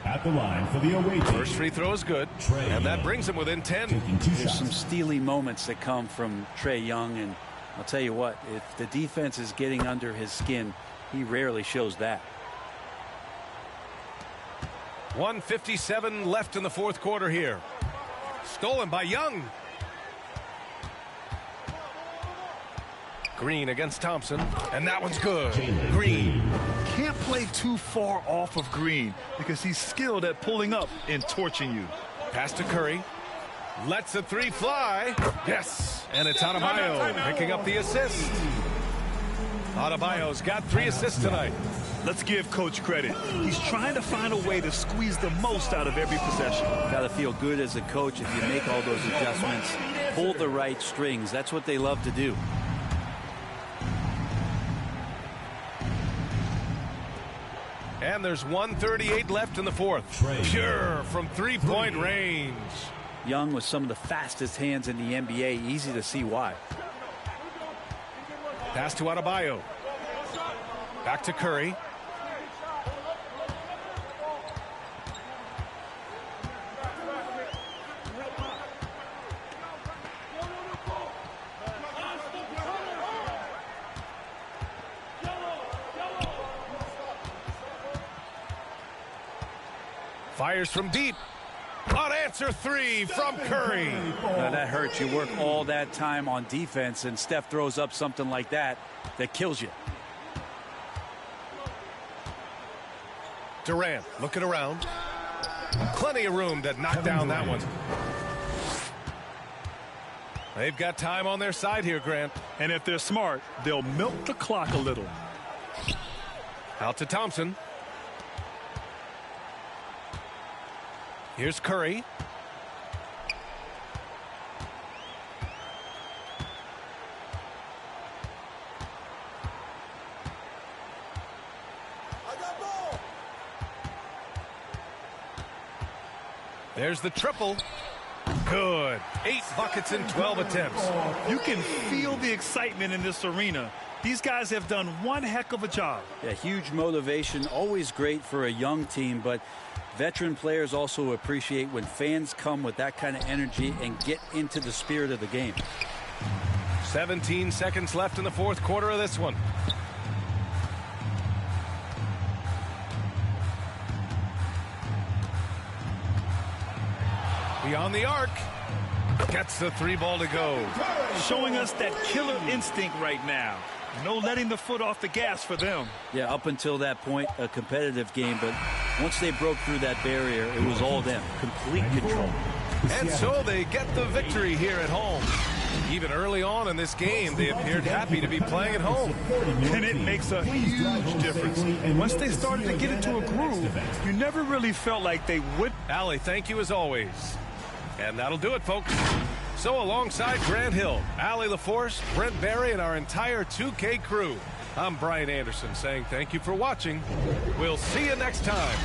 At the line for the away team. First free throw is good, and that brings him within 10. There's some steely moments that come from Trae Young, and I'll tell you what, if the defense is getting under his skin, he rarely shows that. 1:57 left in the fourth quarter here. Stolen by Young. Green against Thompson, and that one's good. Green. Can't play too far off of Green because he's skilled at pulling up and torching you. Pass to Curry. Lets the three fly. Yes. And it's Adebayo picking up the assist. Adebayo's got 3 assists tonight. Let's give Coach credit. He's trying to find a way to squeeze the most out of every possession. Got to feel good as a coach if you make all those adjustments. Pull the right strings. That's what they love to do. And there's 1:38 left in the fourth. Pure from three-point range. Young with some of the fastest hands in the NBA. Easy to see why. Pass to Adebayo. Back to Curry. Fires from deep. Unanswer three from Curry. Now that hurts. You work all that time on defense, and Steph throws up something like that kills you. Durant looking around. Plenty of room to knock down that one. They've got time on their side here, Grant. And if they're smart, they'll milk the clock a little. Out to Thompson. Here's Curry. There's the triple. Good. 8 buckets in 12 attempts. You can feel the excitement in this arena. These guys have done one heck of a job. Yeah, huge motivation. Always great for a young team, but veteran players also appreciate when fans come with that kind of energy and get into the spirit of the game. 17 seconds left in the fourth quarter of this one. Beyond the arc. Gets the 3-ball to go. Showing us that killer instinct right now. No letting the foot off the gas for them. Yeah, up until that point, a competitive game. But once they broke through that barrier, it was all them. Complete control. And so they get the victory here at home. Even early on in this game, they appeared happy to be playing at home. And it makes a huge difference. Once they started to get into a groove, you never really felt like they would. Allie, thank you as always. And that'll do it, folks. So alongside Grant Hill, Allie LaForce, Brent Barry, and our entire 2K crew, I'm Brian Anderson saying thank you for watching. We'll see you next time.